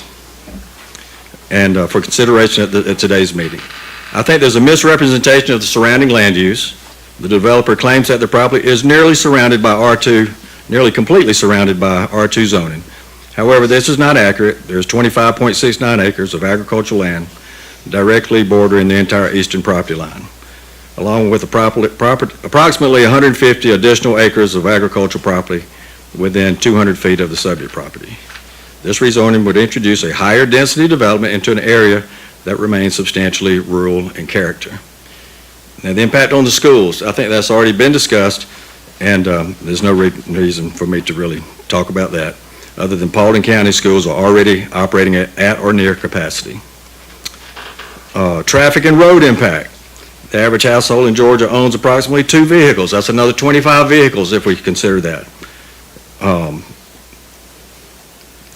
and for consideration at today's meeting. I think there's a misrepresentation of the surrounding land use. The developer claims that the property is nearly surrounded by R2, nearly completely surrounded by R2 zoning. However, this is not accurate. There's 25.69 acres of agricultural land directly bordering the entire eastern property line, along with approximately 150 additional acres of agricultural property within 200 feet of the subject property. This rezoning would introduce a higher density development into an area that remains substantially rural in character. Now, the impact on the schools, I think that's already been discussed, and there's no reason for me to really talk about that, other than Paulding County schools are already operating at or near capacity. Traffic and road impact. The average household in Georgia owns approximately 2 vehicles. That's another 25 vehicles if we consider that.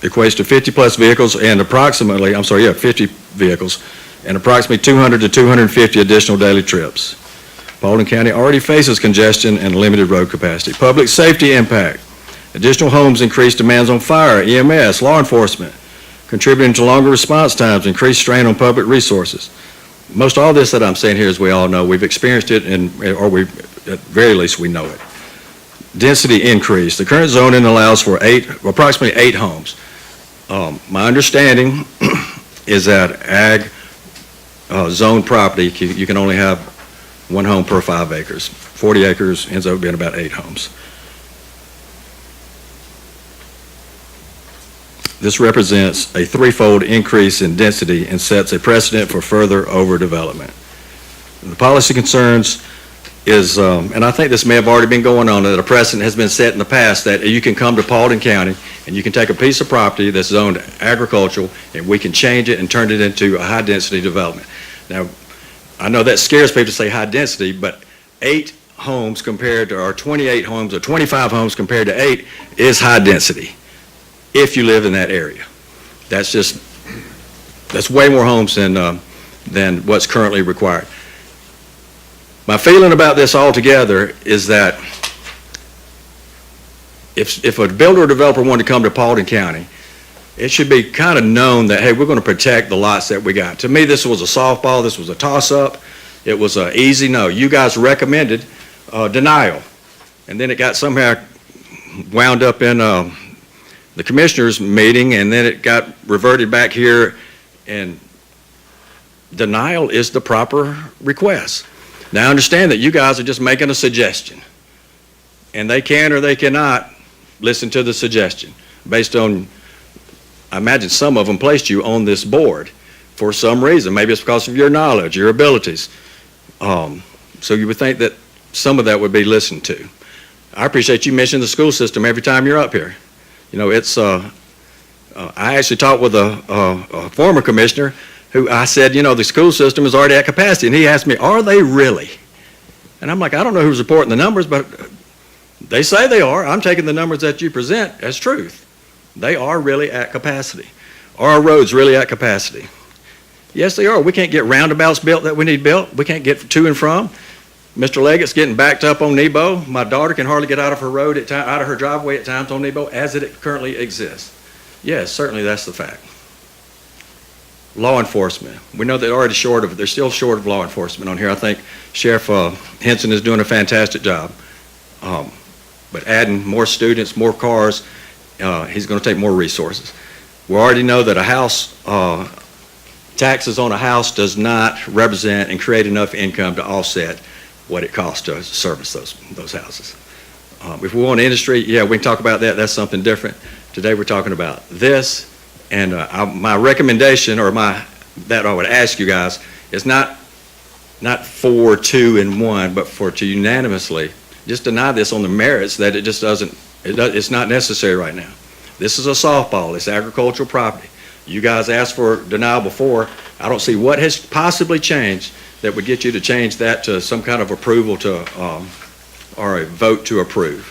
Equates to 50-plus vehicles and 50 vehicles and approximately 200 to 250 additional daily trips. Paulding County already faces congestion and limited road capacity. Public safety impact. Additional homes increase demands on fire, EMS, law enforcement, contributing to longer response times, increased strain on public resources. Most all this that I'm saying here, as we all know, we've experienced it, or at very least we know it. Density increase. The current zoning allows for approximately 8 homes. My understanding is that ag zone property, you can only have 1 home per 5 acres. 40 acres ends up being about 8 homes. This represents a 3-fold increase in density and sets a precedent for further overdevelopment. The policy concerns is, and I think this may have already been going on, that a precedent has been set in the past that you can come to Paulding County and you can take a piece of property that's zoned agricultural and we can change it and turn it into a high-density development. Now, I know that scares people to say high density, but 8 homes compared to, or 28 homes or 25 homes compared to 8 is high density if you live in that area. That's way more homes than what's currently required. My feeling about this altogether is that if a builder or developer wanted to come to Paulding County, it should be kind of known that, hey, we're going to protect the lots that we got. To me, this was a softball. This was a toss-up. It was an easy no. You guys recommended denial, and then it got somehow wound up in the commissioners' meeting, and then it got reverted back here, and denial is the proper request. Now, I understand that you guys are just making a suggestion, and they can or they cannot listen to the suggestion based on, I imagine some of them placed you on this board for some reason. Maybe it's because of your knowledge, your abilities. So you would think that some of that would be listened to. I appreciate you mentioning the school system every time you're up here. You know, it's, I actually talked with a former commissioner who I said, you know, the school system is already at capacity. And he asked me, are they really? And I'm like, I don't know who's reporting the numbers, but they say they are. I'm taking the numbers that you present as truth. They are really at capacity. Are our roads really at capacity? Yes, they are. We can't get roundabouts built that we need built. We can't get to and from. Mr. Leggett's getting backed up on Nebo. My daughter can hardly get out of her road out of her driveway at times on Nebo as it currently exists. Yes, certainly that's the fact. Law enforcement. We know they're already they're still short of law enforcement on here. I think Sheriff Henson is doing a fantastic job. But adding more students, more cars, he's going to take more resources. We already know that a house, taxes on a house does not represent and create enough income to offset what it costs to service those houses. If we want industry, yeah, we can talk about that. That's something different. Today we're talking about this. And my recommendation, or that I would ask you guys, is not 4, 2, and 1, but to unanimously just deny this on the merits that it just doesn't, it's not necessary right now. This is a softball, it's agricultural property. You guys asked for denial before. I don't see what has possibly changed that would get you to change that to some kind of approval to, or a vote to approve.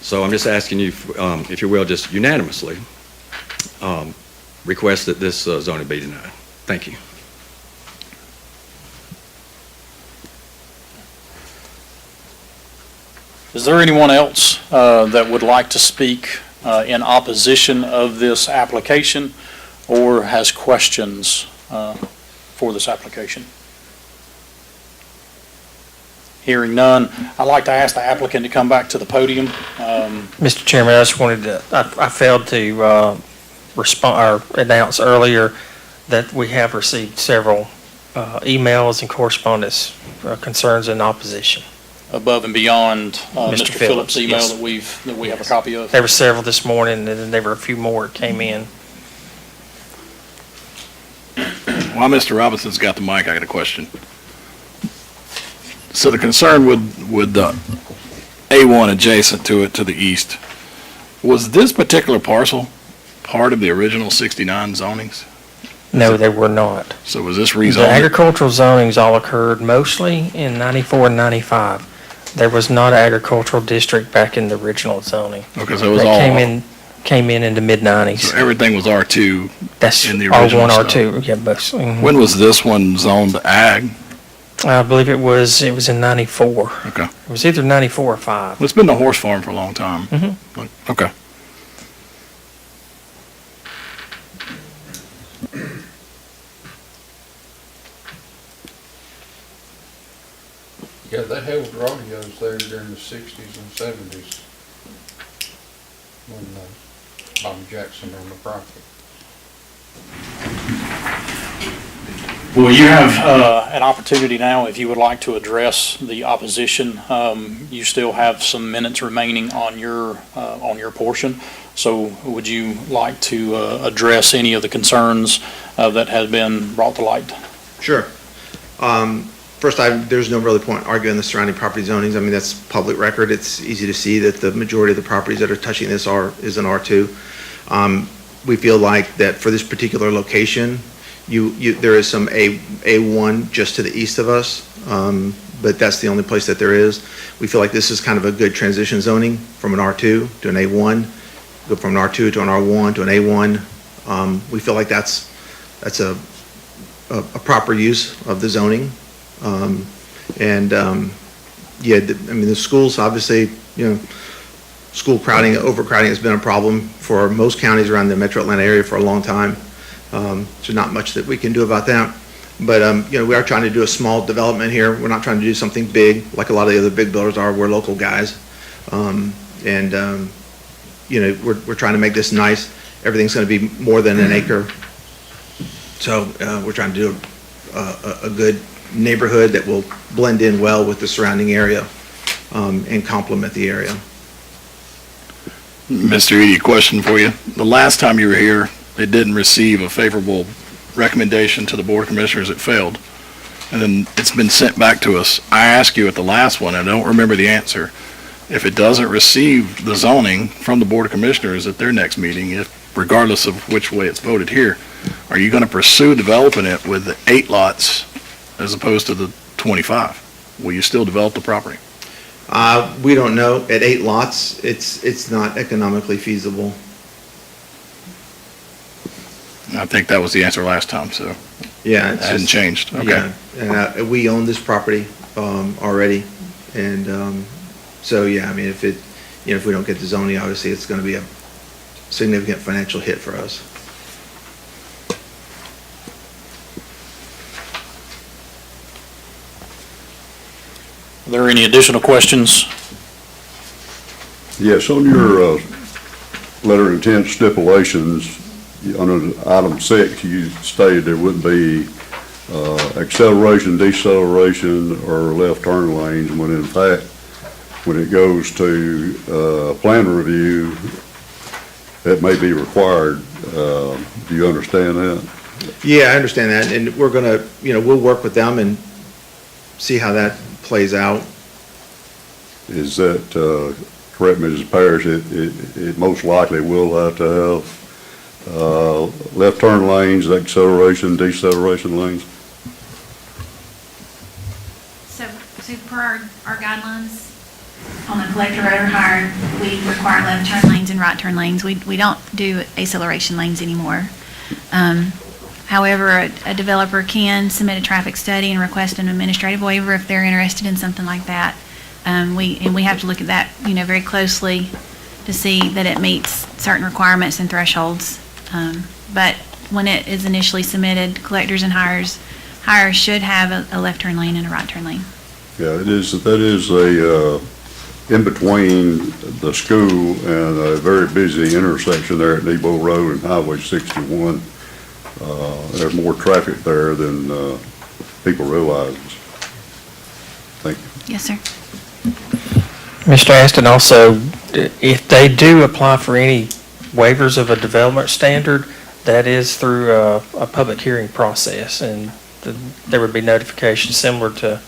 So I'm just asking you, if you will, just unanimously, request that this zoning be denied. Thank you. Is there anyone else that would like to speak in opposition of this application or has questions for this application? Hearing none, I'd like to ask the applicant to come back to the podium. Mr. Chairman, I just wanted to, I failed to respond or announce earlier that we have received several emails and correspondence concerns in opposition. Above and beyond Mr. Phillips' email yes. that we have a copy of. There were several this morning, and then there were a few more that came in. While Mr. Robinson's got the mic, I got a question. So the concern with the A1 adjacent to it to the east, was this particular parcel part of the original 69 zonings? No, they were not. So was this The rezoned? agricultural zonings all occurred mostly in 94 and 95. There was not an agricultural district back in the original zoning. Okay, so it was That all, came in the mid-90s. so everything was R2. That's in the original R1, stuff. R2, yeah, mostly. Mhm. When was this one zoned ag? I believe it was in 94. Okay. It was either 94 or 5. Well, it's been the horse farm for a long time. Mhm. Okay. Yeah, they held rodeos there during the 60s and 70s when Bobby Jackson owned the property. Well, you have an opportunity now, if you would like to address the opposition. You still have some minutes remaining on your portion. So would you like to address any of the concerns that have been brought to light? Sure. First, there's no really point arguing the surrounding property zonings. I mean, that's public record. It's easy to see that the majority of the properties that are touching this is an R2. We feel like that for this particular location, there is some A1 just to the east of us, but that's the only place that there is. We feel like this is kind of a good transition zoning from an R2 to an A1, go from an R2 to an R1 to an A1. We feel like that's a proper use of the zoning. The schools, obviously, school crowding, overcrowding has been a problem for most counties around the metro Atlanta area for a long time. There's not much that we can do about that. But, we are trying to do a small development here. We're not trying to do something big like a lot of the other big builders are. We're local guys. We're trying to make this nice. Everything's going to be more than an acre. So we're trying to do a good neighborhood that will blend in well with the surrounding area and complement the area. Mr. Eady, question for you. The last time you were here, it didn't receive a favorable recommendation to the Board of Commissioners. It failed. And then it's been sent back to us. I asked you at the last one, I don't remember the answer. If it doesn't receive the zoning from the Board of Commissioners at their next meeting, regardless of which way it's voted here, are you going to pursue developing it with the 8 lots as opposed to the 25? Will you still develop the property? We don't know. At 8 lots, it's not economically feasible. I think that was the answer last time, so Yeah, it it's hasn't just, changed. Okay. yeah. And we own this property already, and so yeah. I mean, if we don't get the zoning, obviously, it's going to be a significant financial hit for us. Are there any additional questions? Yes, on your letter of intent stipulations, under item 6, you stated there wouldn't be acceleration, deceleration, or left turn lanes, when in fact, when it goes to plan review, that may be required. Do you understand that? Yeah, I understand that, and we're going to, we'll work with them and see how that plays out. Is that correct me, Mrs. Parrish, it most likely will have to have left turn lanes, acceleration, deceleration lanes. So per our guidelines on the collector road or hire, we require left turn lanes and right turn lanes. We don't do acceleration lanes anymore. However, a developer can submit a traffic study and request an administrative waiver if they're interested in something like that. We have to look at that, very closely to see that it meets certain requirements and thresholds. But when it is initially submitted, collectors and hires should have a left turn lane and a right turn lane. Yeah, that is a, in between the school and a very busy intersection there at Nebo Road and Highway 61. There's more traffic there than people realize. Thank you. Yes, sir. Mr. Aston, also, if they do apply for any waivers of a development standard, that is through a public hearing process, and there would be notification similar to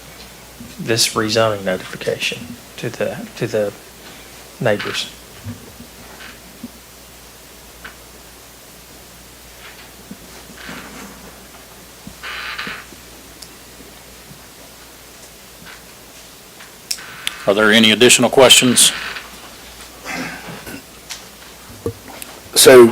this rezoning notification to the neighbors. Are there any additional questions? So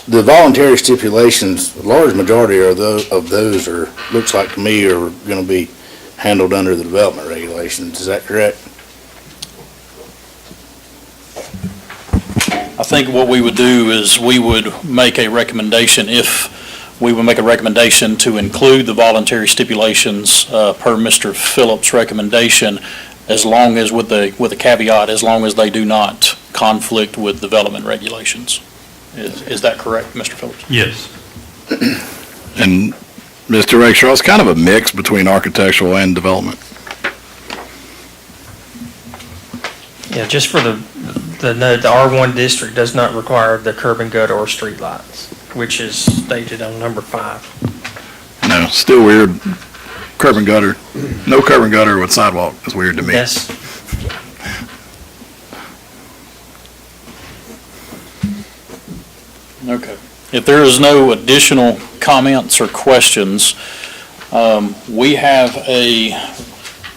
the voluntary stipulations, a large majority of those are, looks like to me, are going to be handled under the development regulations. Is that correct? I think what we would do is we would make a recommendation, if we would make a recommendation to include the voluntary stipulations per Mr. Phillips' recommendation, as long as with a caveat, as long as they do not conflict with development regulations. Is that correct, Mr. Phillips? Yes. And Mr. Rakestraw, it's kind of a mix between architectural and development. Yeah, just for the R1 district does not require the curb and gutter or street lights, which is stated on number 5. No, still weird. Curb and gutter, no curb and gutter with sidewalk is weird to me. Yes. Okay. If there is no additional comments or questions, we have a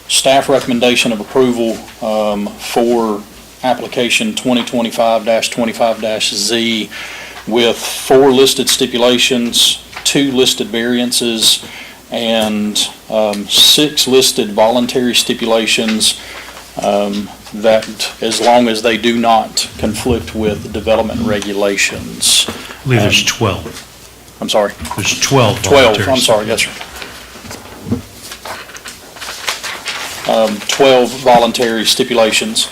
staff recommendation of approval for application 2025-25-Z with 4 listed stipulations, 2 listed variances, and 6 listed voluntary stipulations that, as long as they do not conflict with development regulations. I believe there's 12. I'm sorry. There's 12 12, volunteers. I'm sorry, yes, sir. 12 voluntary stipulations.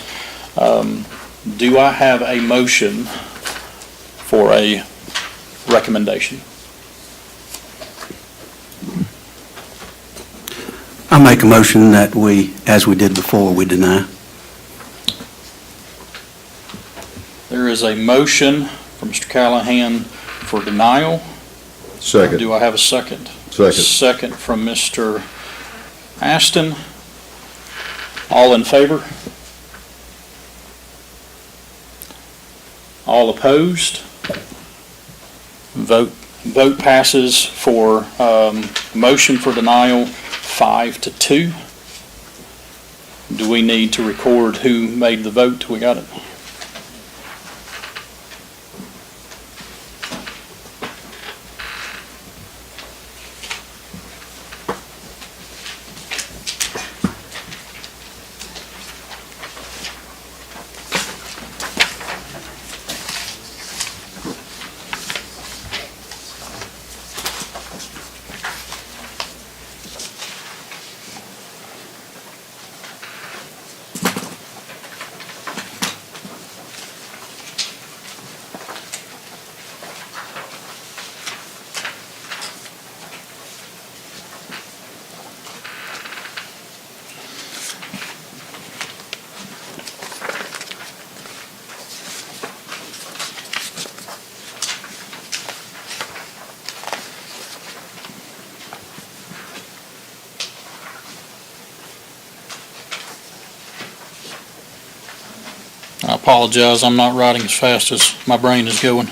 Do I have a motion for a recommendation? I make a motion that we, as we did before, we deny. There is a motion from Mr. Callahan for denial. Second. Do I have a second? Second. Second from Mr. Aston. All in favor? All opposed? Vote passes for motion for denial 5-2. Do we need to record who made the vote? We got it. apologize, I'm not writing as fast as my brain is going.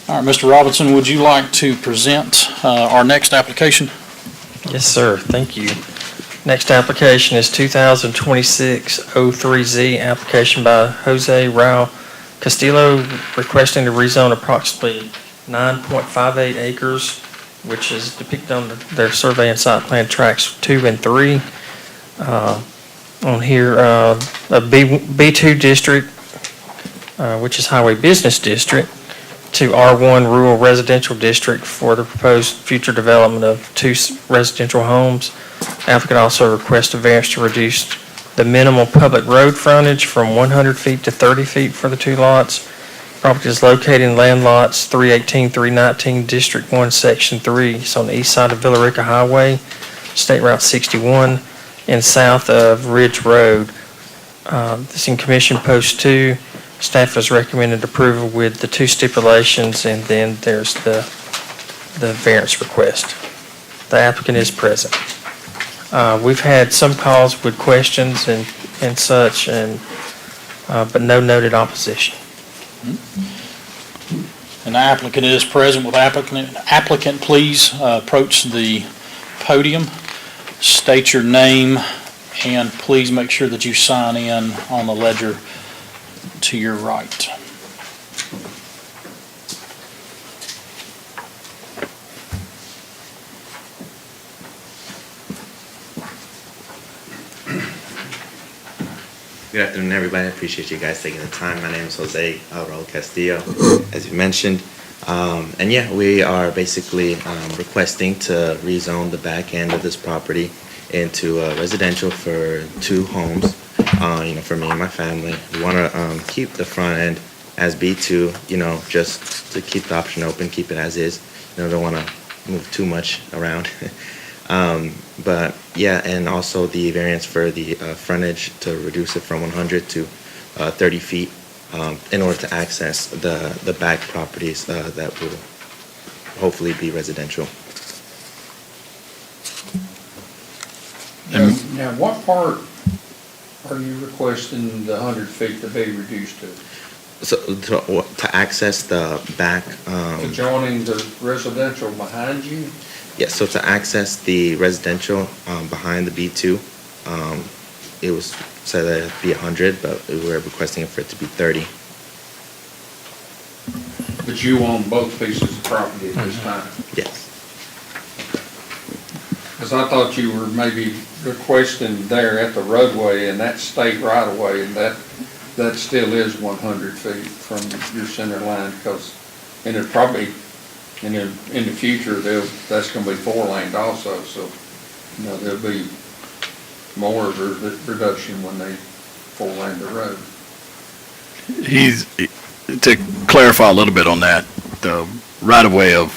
All right, Mr. Robinson, would you like to present our next application? Yes, sir. Thank you. Next application is 2026-03Z, application by Jose Rao Castillo, requesting to rezone approximately 9.58 acres, which is depicted on their survey and site plan tracks 2 and 3. On here, a B2 district, which is Highway Business District, to R1 Rural Residential District for the proposed future development of 2 residential homes. Applicant also requests a variance to reduce the minimal public road frontage from 100 feet to 30 feet for the 2 lots. Property is located in land lots 318, 319, District 1, Section 3. It's on the east side of Villa Rica Highway, State Route 61, and south of Ridge Road. This is in Commission Post 2. Staff has recommended approval with the 2 stipulations, and then there's the variance request. The applicant is present. We've had some calls with questions and such, but no noted opposition. And the applicant is present. With applicant, please approach the podium, state your name, and please make sure that you sign in on the ledger to your right. Good afternoon, everybody. I appreciate you guys taking the time. My name is Jose Raul Castillo, as you mentioned. And yeah, we are basically requesting to rezone the back end of this property into residential for 2 homes, for me and my family. We want to keep the front end as B2, just to keep the option open, keep it as is. Don't want to move too much around. But yeah, and also the variance for the frontage to reduce it from 100 to 30 feet in order to access the back properties that will hopefully be residential. Now, what part are you requesting the 100 feet to be reduced to? So to access the back. Adjoining the residential behind you? Yeah, so to access the residential behind the B2, it was said that it'd be 100, but we were requesting for it to be 30. But you own both pieces of property at this time? Yes. Because I thought you were maybe requesting there at the roadway and that state right of way, and that still is 100 feet from your center line, because, and it probably, in the future, that's going to be 4-laned also, so, there'll be more of a reduction when they 4-lane the road. To clarify a little bit on that, the right-of-way of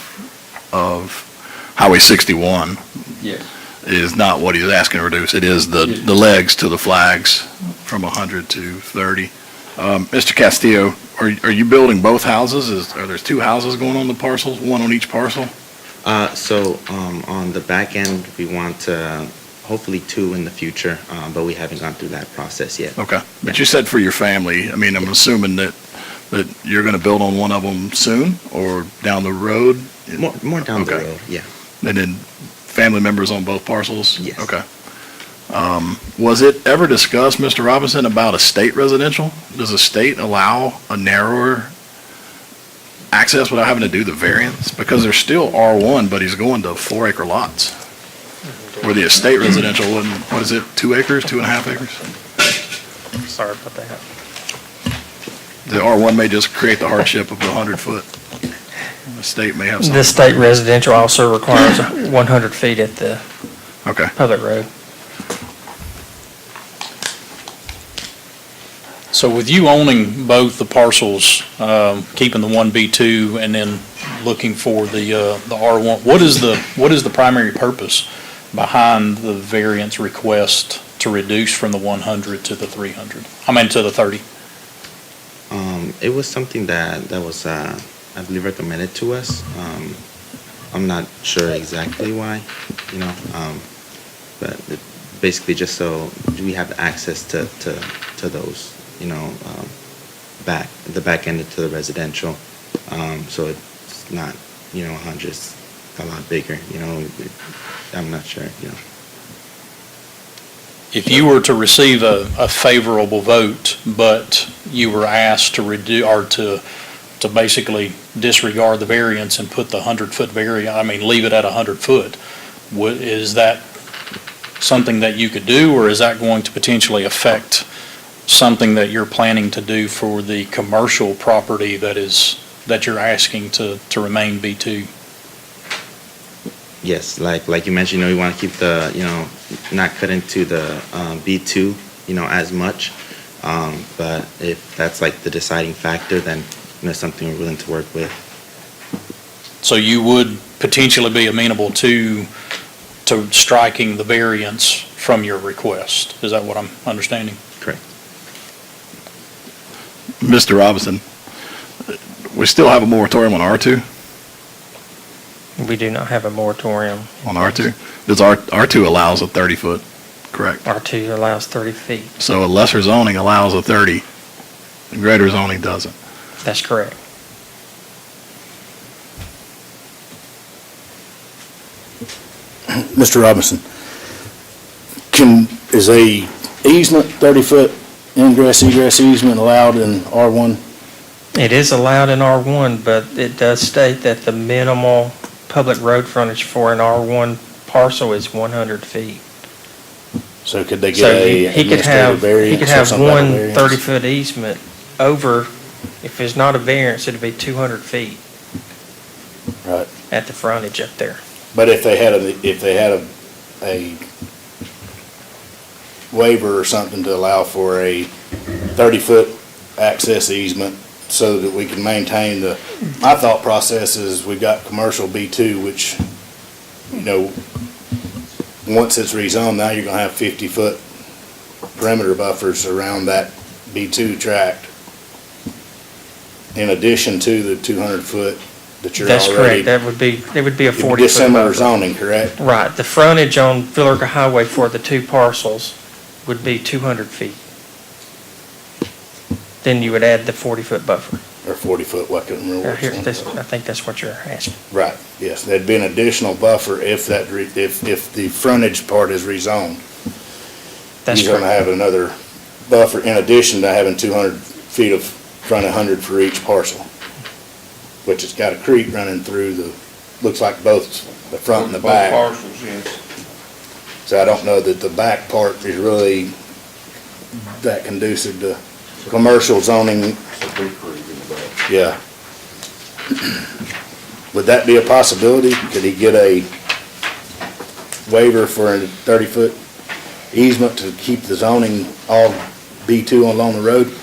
Highway 61 Yes. is not what he's asking to reduce. It is the legs to the flags from 100 to 30. Mr. Castillo, are you building both houses? Are there 2 houses going on the parcels, one on each parcel? So on the back end, we want hopefully 2 in the future, but we haven't gone through that process yet. Okay. But you said for your family, I'm assuming that you're going to build on one of them soon or down the road? More down the Okay. road, yeah. And then family members on both parcels? Yes. Okay. Was it ever discussed, Mr. Robinson, about a state residential? Does the state allow a narrower access without having to do the variance? Because there's still R1, but he's going to 4-acre lots. Where the estate residential wouldn't, 2 acres, 2.5 acres? Sorry about that. The R1 may just create the hardship of the 100-foot. The state may have The something. state residential also requires 100 feet at the Okay. public road. So with you owning both the parcels, keeping the one B2 and then looking for the R1, what is the primary purpose behind the variance request to reduce from the 100 to the 300? To the 30? It was something that was, I believe, recommended to us. I'm not sure exactly why, but basically just so we have access to those, the back end to the residential. So it's not, hundreds, a lot bigger, I'm not sure, If you were to receive a favorable vote, but you were asked to to basically disregard the variance and put the 100-foot leave it at 100 foot, is that something that you could do, or is that going to potentially affect something that you're planning to do for the commercial property that you're asking to remain B2? Yes, like you mentioned, we want to keep the, not cut into the B2, as much. But if that's like the deciding factor, then, something we're willing to work with. So you would potentially be amenable to striking the variance from your request? Is that what I'm understanding? Correct. Mr. Robinson, we still have a moratorium on R2? We do not have a moratorium. On R2? Does R2 allows a 30-foot, correct? R2 allows 30 feet. So a lesser zoning allows a 30, the greater zoning doesn't. That's correct. Mr. Robinson, is a easement, 30-foot ingress egress easement allowed in R1? It is allowed in R1, but it does state that the minimal public road frontage for an R1 parcel is 100 feet. So could they So get a he could administrative have, variance? he could or have some type of one variance? 30-foot easement over, if it's not a variance, it'd be 200 feet Right. at the frontage up there. But if they had a waiver or something to allow for a 30-foot access easement so that we can maintain my thought process is we've got commercial B2, which, once it's rezoned, now you're gonna have 50-foot perimeter buffers around that B2 tract in addition to the 200-foot that you're That's already. correct. It would be a 40-foot Dissimilar buffer. zoning, correct? Right. The frontage on Villarica Highway for the two parcels would be 200 feet. Then you would add the 40-foot buffer. Or 40-foot, what couldn't remember. Here, I think that's what you're asking. Right, yes, there'd be an additional buffer if if the frontage part is rezoned. That's You're gonna correct. have another buffer in addition to having 200 feet of front, 100 for each parcel, which has got a creek running through looks like both the front and the Both back. parcels, yes. So I don't know that the back part is really that conducive to commercial zoning. Yeah. Would that be a possibility? Could he get a waiver for a 30-foot easement to keep the zoning all B2 along the road?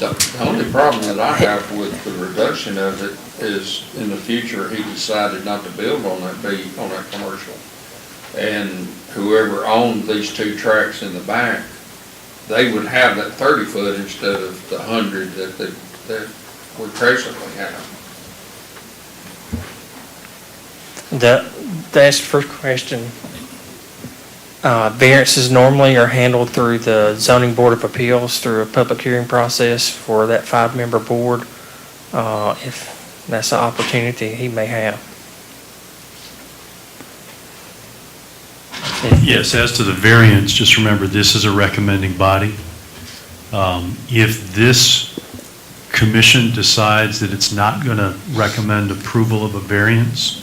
The only problem that I have with the reduction of it is in the future, he decided not to build on that commercial. And whoever owned these two tracks in the back, they would have that 30-foot instead of the 100 that we presently have. That's the first question. Variances normally are handled through the Zoning Board of Appeals through a public hearing process for that 5-member board. If that's an opportunity he may have. Yes, as to the variance, just remember, this is a recommending body. If this commission decides that it's not going to recommend approval of a variance,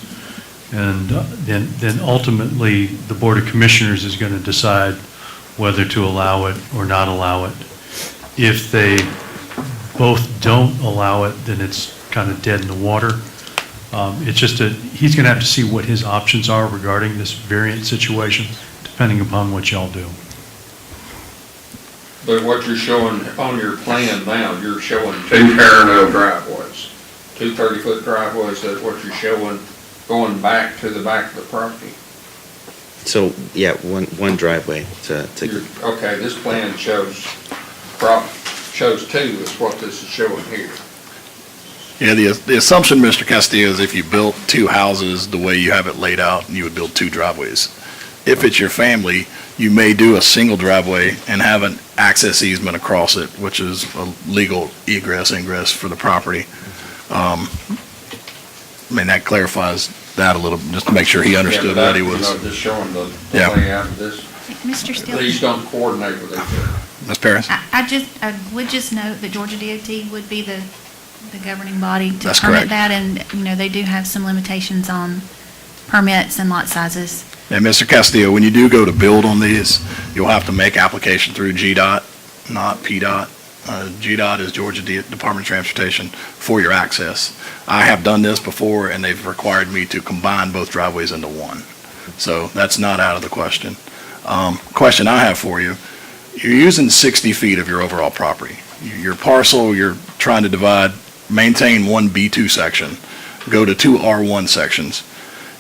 and then ultimately, the Board of Commissioners is going to decide whether to allow it or not allow it. If they both don't allow it, then it's kind of dead in the water. It's just he's going to have to see what his options are regarding this variant situation, depending upon what y'all do. But what you're showing on your plan now, you're showing two parallel driveways, two 30-foot driveways, that's what you're showing going back to the back of the property? So, yeah, one driveway to, Okay, this plan shows two is what this is showing here. Yeah, the assumption, Mr. Castillo, is if you built two houses the way you have it laid out, you would build two driveways. If it's your family, you may do a single driveway and have an access easement across it, which is a legal egress, ingress for the property. I mean, that clarifies that a little, just to make sure he understood what he was. Just showing the Yeah. layout of this. Mr. Still? These don't coordinate with each other. Ms. Paris? I would just note that Georgia DOT would be the governing body to That's permit correct. that, and, they do have some limitations on permits and lot sizes. And Mr. Castillo, when you do go to build on these, you'll have to make application through GDOT, not PDOT. GDOT is Georgia Department of Transportation for your access. I have done this before, and they've required me to combine both driveways into one. So that's not out of the question. Question I have for you, you're using 60 feet of your overall property. Your parcel, you're trying to divide, maintain one B2 section, go to two R1 sections.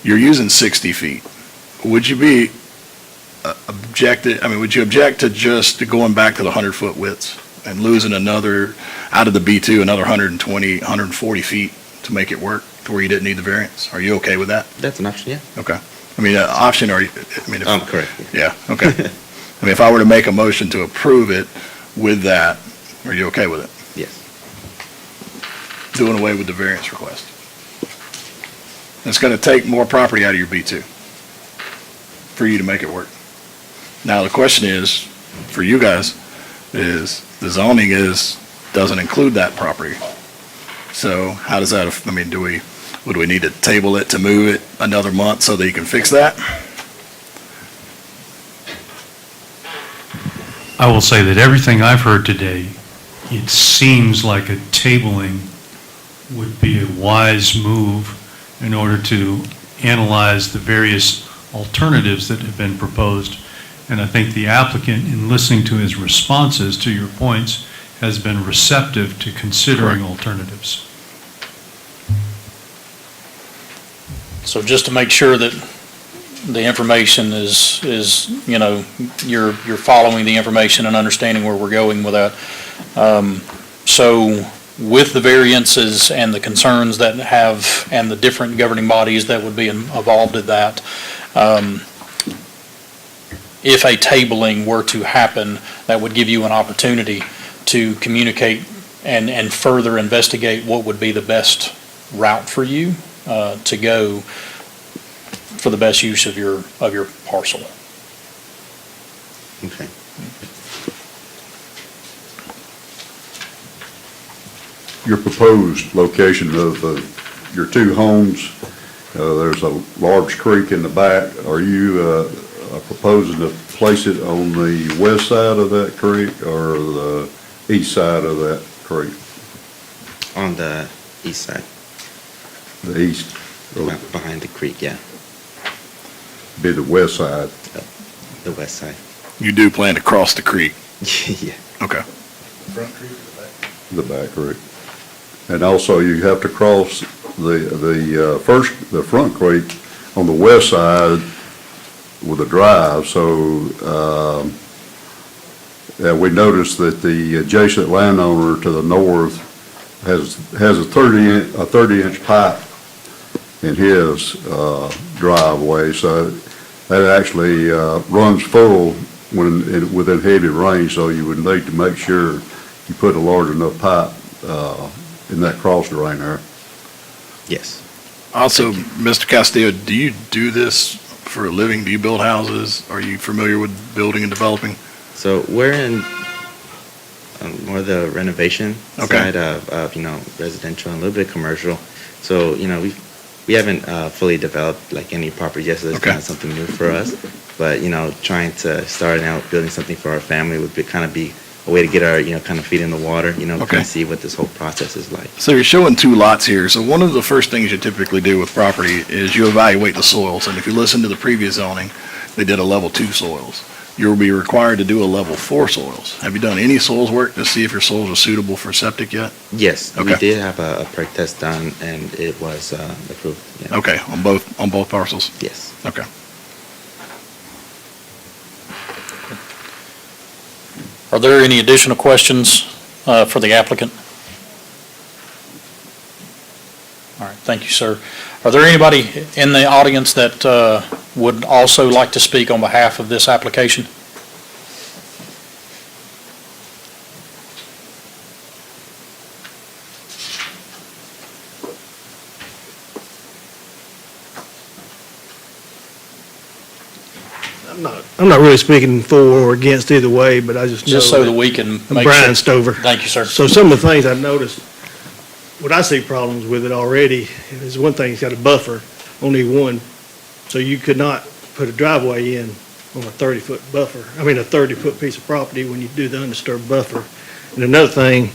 You're using 60 feet. Would you be would you object to just going back to the 100-foot widths and losing another, out of the B2, another 120, 140 feet to make it work to where you didn't need the variance? Are you okay with that? that's an option, yeah. Okay. I mean, option, or, I mean, Correct. yeah, okay. I mean, if I were to make a motion to approve it with that, are you okay with it? Yes. Doing away with the variance request? It's going to take more property out of your B2 for you to make it work. Now, the question is, for you guys, is the zoning doesn't include that property. So how does that, I mean, would we need to table it to move it another month so that you can fix that? I will say that everything I've heard today, it seems like a tabling would be a wise move in order to analyze the various alternatives that have been proposed. And I think the applicant, in listening to his responses to your points, has been receptive to considering alternatives. So just to make sure that the information is, you're following the information and understanding where we're going with that. So with the variances and the concerns that have, and the different governing bodies that would be involved in that, if a tabling were to happen, that would give you an opportunity to communicate and further investigate what would be the best route for you to go for the best use of your parcel. Okay. Your proposed location of your two homes, there's a large creek in the back. Are you proposing to place it on the west side of that creek or the east side of that creek? On the east side, The east, or behind the creek, yeah, be the west side? the west side. You do plan to cross the creek? Yeah. Okay. The back creek. And also you have to cross the front creek on the west side with a drive, so, we noticed that the adjacent landowner to the north has a 30-inch pipe in his, driveway, so that actually, runs full within heavy rain, so you would need to make sure you put a large enough pipe, in that cross drain there. Yes. Also, Mr. Castillo, do you do this for a living? Do you build houses? Are you familiar with building and developing? So we're in more the renovation Okay. side of, residential and a little bit commercial. So, we haven't fully developed like any property yet, so that's Okay. kind of something new for us. But, trying to start out building something for our family would be a way to get our, kind of feet in the water, kind Okay. of see what this whole process is like. So you're showing two lots here. So one of the first things you typically do with property is you evaluate the soils. And if you listen to the previous zoning, they did a level 2 soils. you'll be required to do a level 4 soils. Have you done any soils work to see if your soils are suitable for septic yet? Yes, we Okay. did have a perk test done, and it was approved. Yeah. Okay, on both parcels? Yes. Okay. Are there any additional questions for the applicant? All right, thank you, sir. Are there anybody in the audience that would also like to speak on behalf of this application? I'm not really speaking for or against either way, but I just know Just so that that- we can I'm make Brian sure. Stover. Thank you, sir. So some of the things I've noticed, what I see problems with it already, is one thing, it's got a buffer, only one. So you could not put a driveway in on a 30-foot buffer, a 30-foot piece of property when you do the undisturbed buffer. And another thing,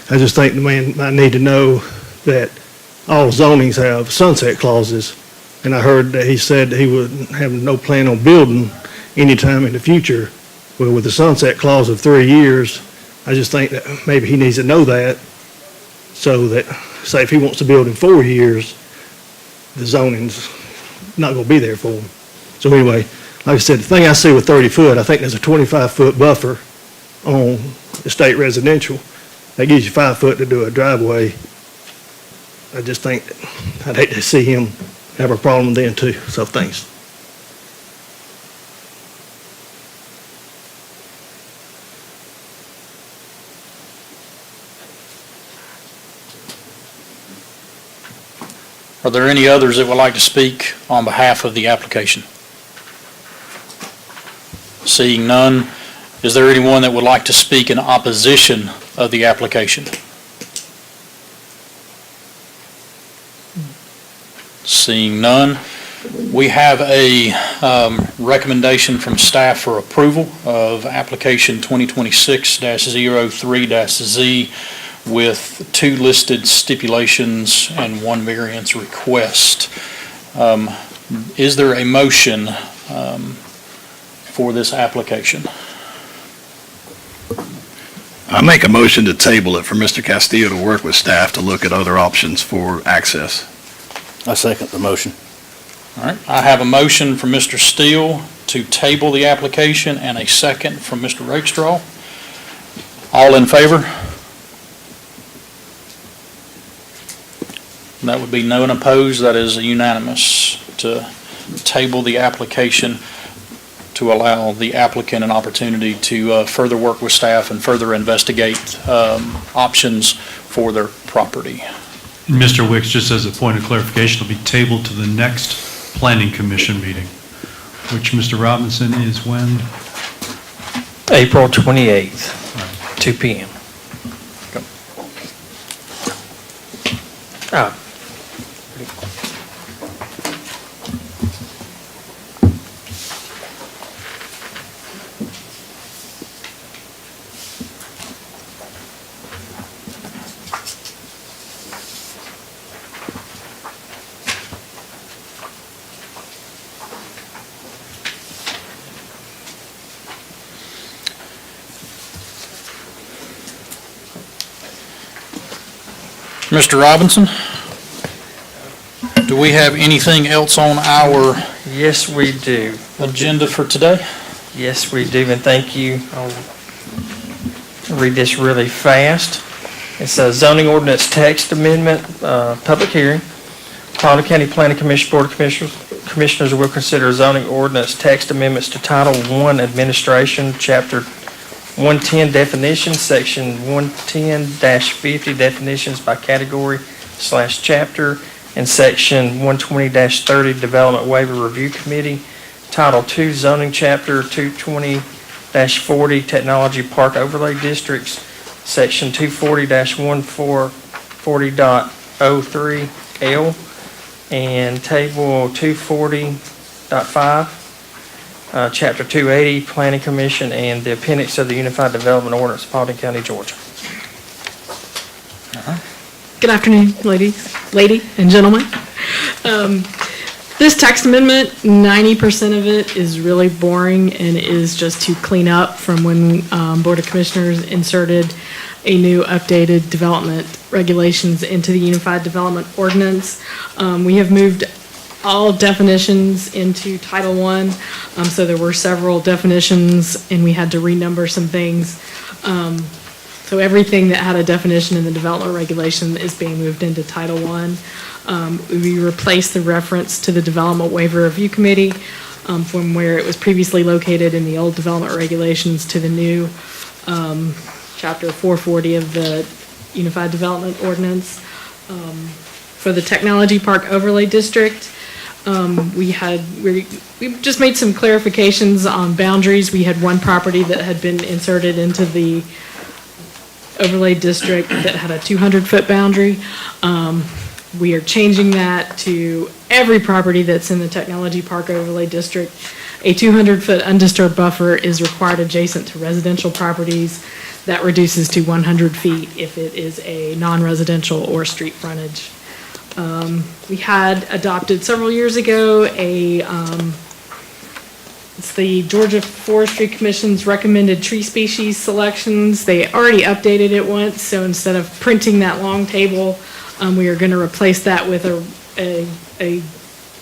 I just think the man might need to know that all zonings have sunset clauses. And I heard that he said he would have no plan on building anytime in the future. Well, with the sunset clause of 3 years, I just think that maybe he needs to know that, so that, say, if he wants to build in 4 years, the zoning's not gonna be there for him. So anyway, like I said, the thing I see with 30 foot, I think there's a 25-foot buffer on the state residential. That gives you 5 foot to do a driveway. I just think, I'd hate to see him have a problem then too, so thanks. Are there any others that would like to speak on behalf of the application? Seeing none, is there anyone that would like to speak in opposition of the application? Seeing none, we have a recommendation from staff for approval of application 2026-03-Z with 2 listed stipulations and 1 variance request. Is there a motion for this application? I make a motion to table it for Mr. Castillo to work with staff to look at other options for access. I second the motion. All right, I have a motion from Mr. Steele to table the application and a second from Mr. Rakestraw. All in favor? That would be no one opposed. That is unanimous to table the application to allow the applicant an opportunity to further work with staff and further investigate options for their property. Mr. Wicks, just as a point of clarification, will be tabled to the next Planning Commission meeting, which, Mr. Robinson, is when? April 28th, 2 PM. Ah, Mr. Robinson, do we have anything else on our yes, we do. agenda for today? Yes, we do, and thank you. I'll read this really fast. It's a zoning ordinance text amendment, public hearing. Paulding County Planning Commission Board of Commissioners will consider zoning ordinance text amendments to Title I Administration, Chapter 110 Definitions, Section 110-50 Definitions by Category/Chapter, and Section 120-30 Development Waiver Review Committee. Title II Zoning, Chapter 220-40 Technology Park Overlay Districts, Section 240-140.03L, and Table 240.5. Chapter 280, Planning Commission, and the appendix of the Unified Development Ordinance, Paulding County, Georgia. Good afternoon, lady and gentlemen. This text amendment, 90% of it is really boring and is just to clean up from when Board of Commissioners inserted a new updated development regulations into the Unified Development Ordinance. We have moved all definitions into Title I, so there were several definitions and we had to renumber some things. So everything that had a definition in the development regulation is being moved into Title I. We replaced the reference to the Development Waiver Review Committee from where it was previously located in the old development regulations to the new Chapter 440 of the Unified Development Ordinance. For the Technology Park Overlay District, we just made some clarifications on boundaries. We had one property that had been inserted into the overlay district that had a 200-foot boundary. We are changing that to every property that's in the Technology Park Overlay District. A 200-foot undisturbed buffer is required adjacent to residential properties. That reduces to 100 feet if it is a non-residential or street frontage. We had adopted several years ago it's the Georgia Forestry Commission's recommended tree species selections. They already updated it once, so instead of printing that long table, we are going to replace that with a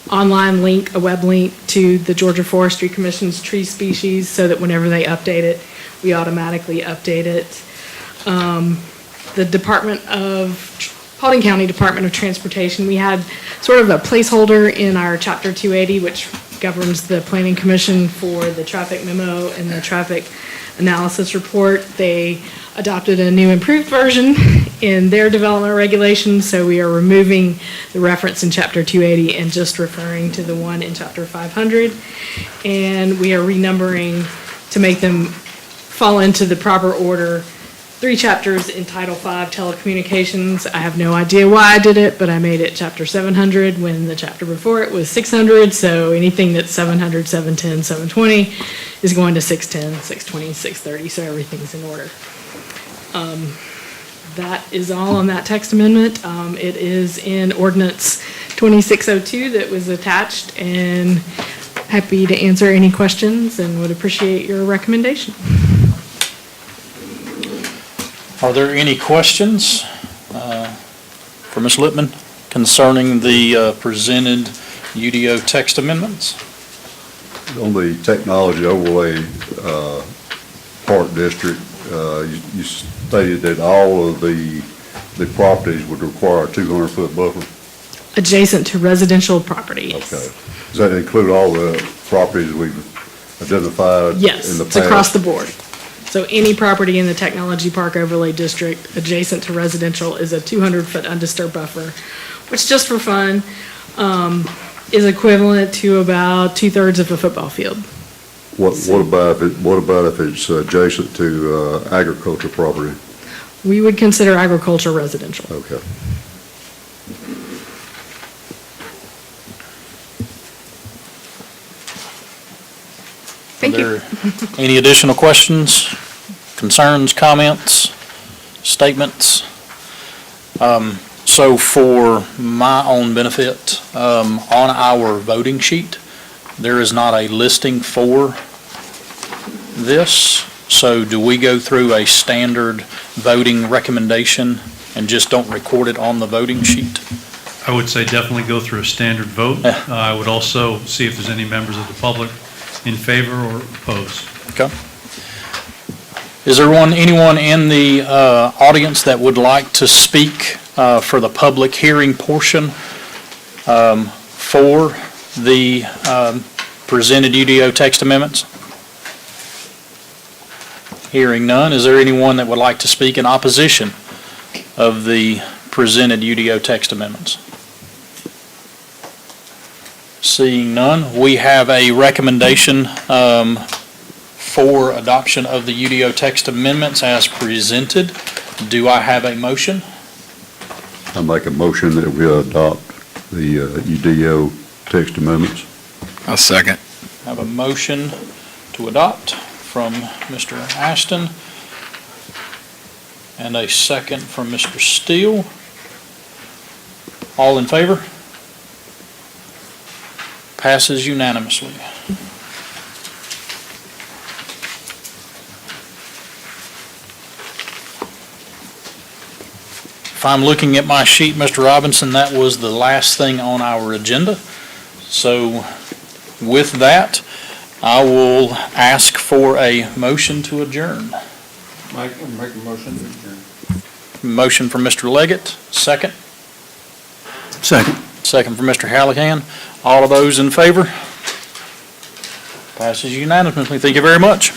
online link, a web link to the Georgia Forestry Commission's tree species so that whenever they update it, we automatically update it. The Paulding County Department of Transportation, we had sort of a placeholder in our Chapter 280, which governs the Planning Commission for the traffic memo and the traffic analysis report. They adopted a new improved version in their development regulations, so we are removing the reference in Chapter 280 and just referring to the one in Chapter 500. And we are renumbering to make them fall into the proper order. 3 chapters in Title V telecommunications. I have no idea why I did it, but I made it Chapter 700 when the chapter before it was 600. So anything that's 700, 710, 720 is going to 610, 620, 630. So everything's in order. That is all on that text amendment. It is in Ordinance 2602 that was attached, and happy to answer any questions and would appreciate your recommendation. Are there any questions for Ms. Lippman concerning the presented UDO text amendments? On the technology overlay park district, you stated that all of the properties would require a 200-foot buffer? Adjacent to residential properties. Okay. Does that include all the properties we've identified in the past? Yes, it's across the board. So any property in the Technology Park Overlay District adjacent to residential is a 200-foot undisturbed buffer, which just for fun is equivalent to about 2/3 of a football field. What about if it's adjacent to agriculture property? We would consider agriculture residential. Okay. Thank you. Are there any additional questions, concerns, comments, statements? So for my own benefit, on our voting sheet, there is not a listing for this. So do we go through a standard voting recommendation and just don't record it on the voting sheet? I would say definitely go through a standard vote. I would also see if there's any members of the public in favor or opposed. Okay. Is there anyone in the audience that would like to speak for the public hearing portion for the presented UDO text amendments? Hearing none, is there anyone that would like to speak in opposition of the presented UDO text amendments? Seeing none, we have a recommendation for adoption of the UDO text amendments as presented. Do I have a motion? I make a motion that we adopt the UDO text amendments. A second. I have a motion to adopt from Mr. Ashton and a second from Mr. Steele. All in favor? Passes unanimously. If I'm looking at my sheet, Mr. Robinson, that was the last thing on our agenda. So with that, I will ask for a motion to adjourn. Make a motion to adjourn. Motion from Mr. Leggett, second. Second. Second from Mr. Hallahan. All of those in favor? Passes unanimously. Thank you very much.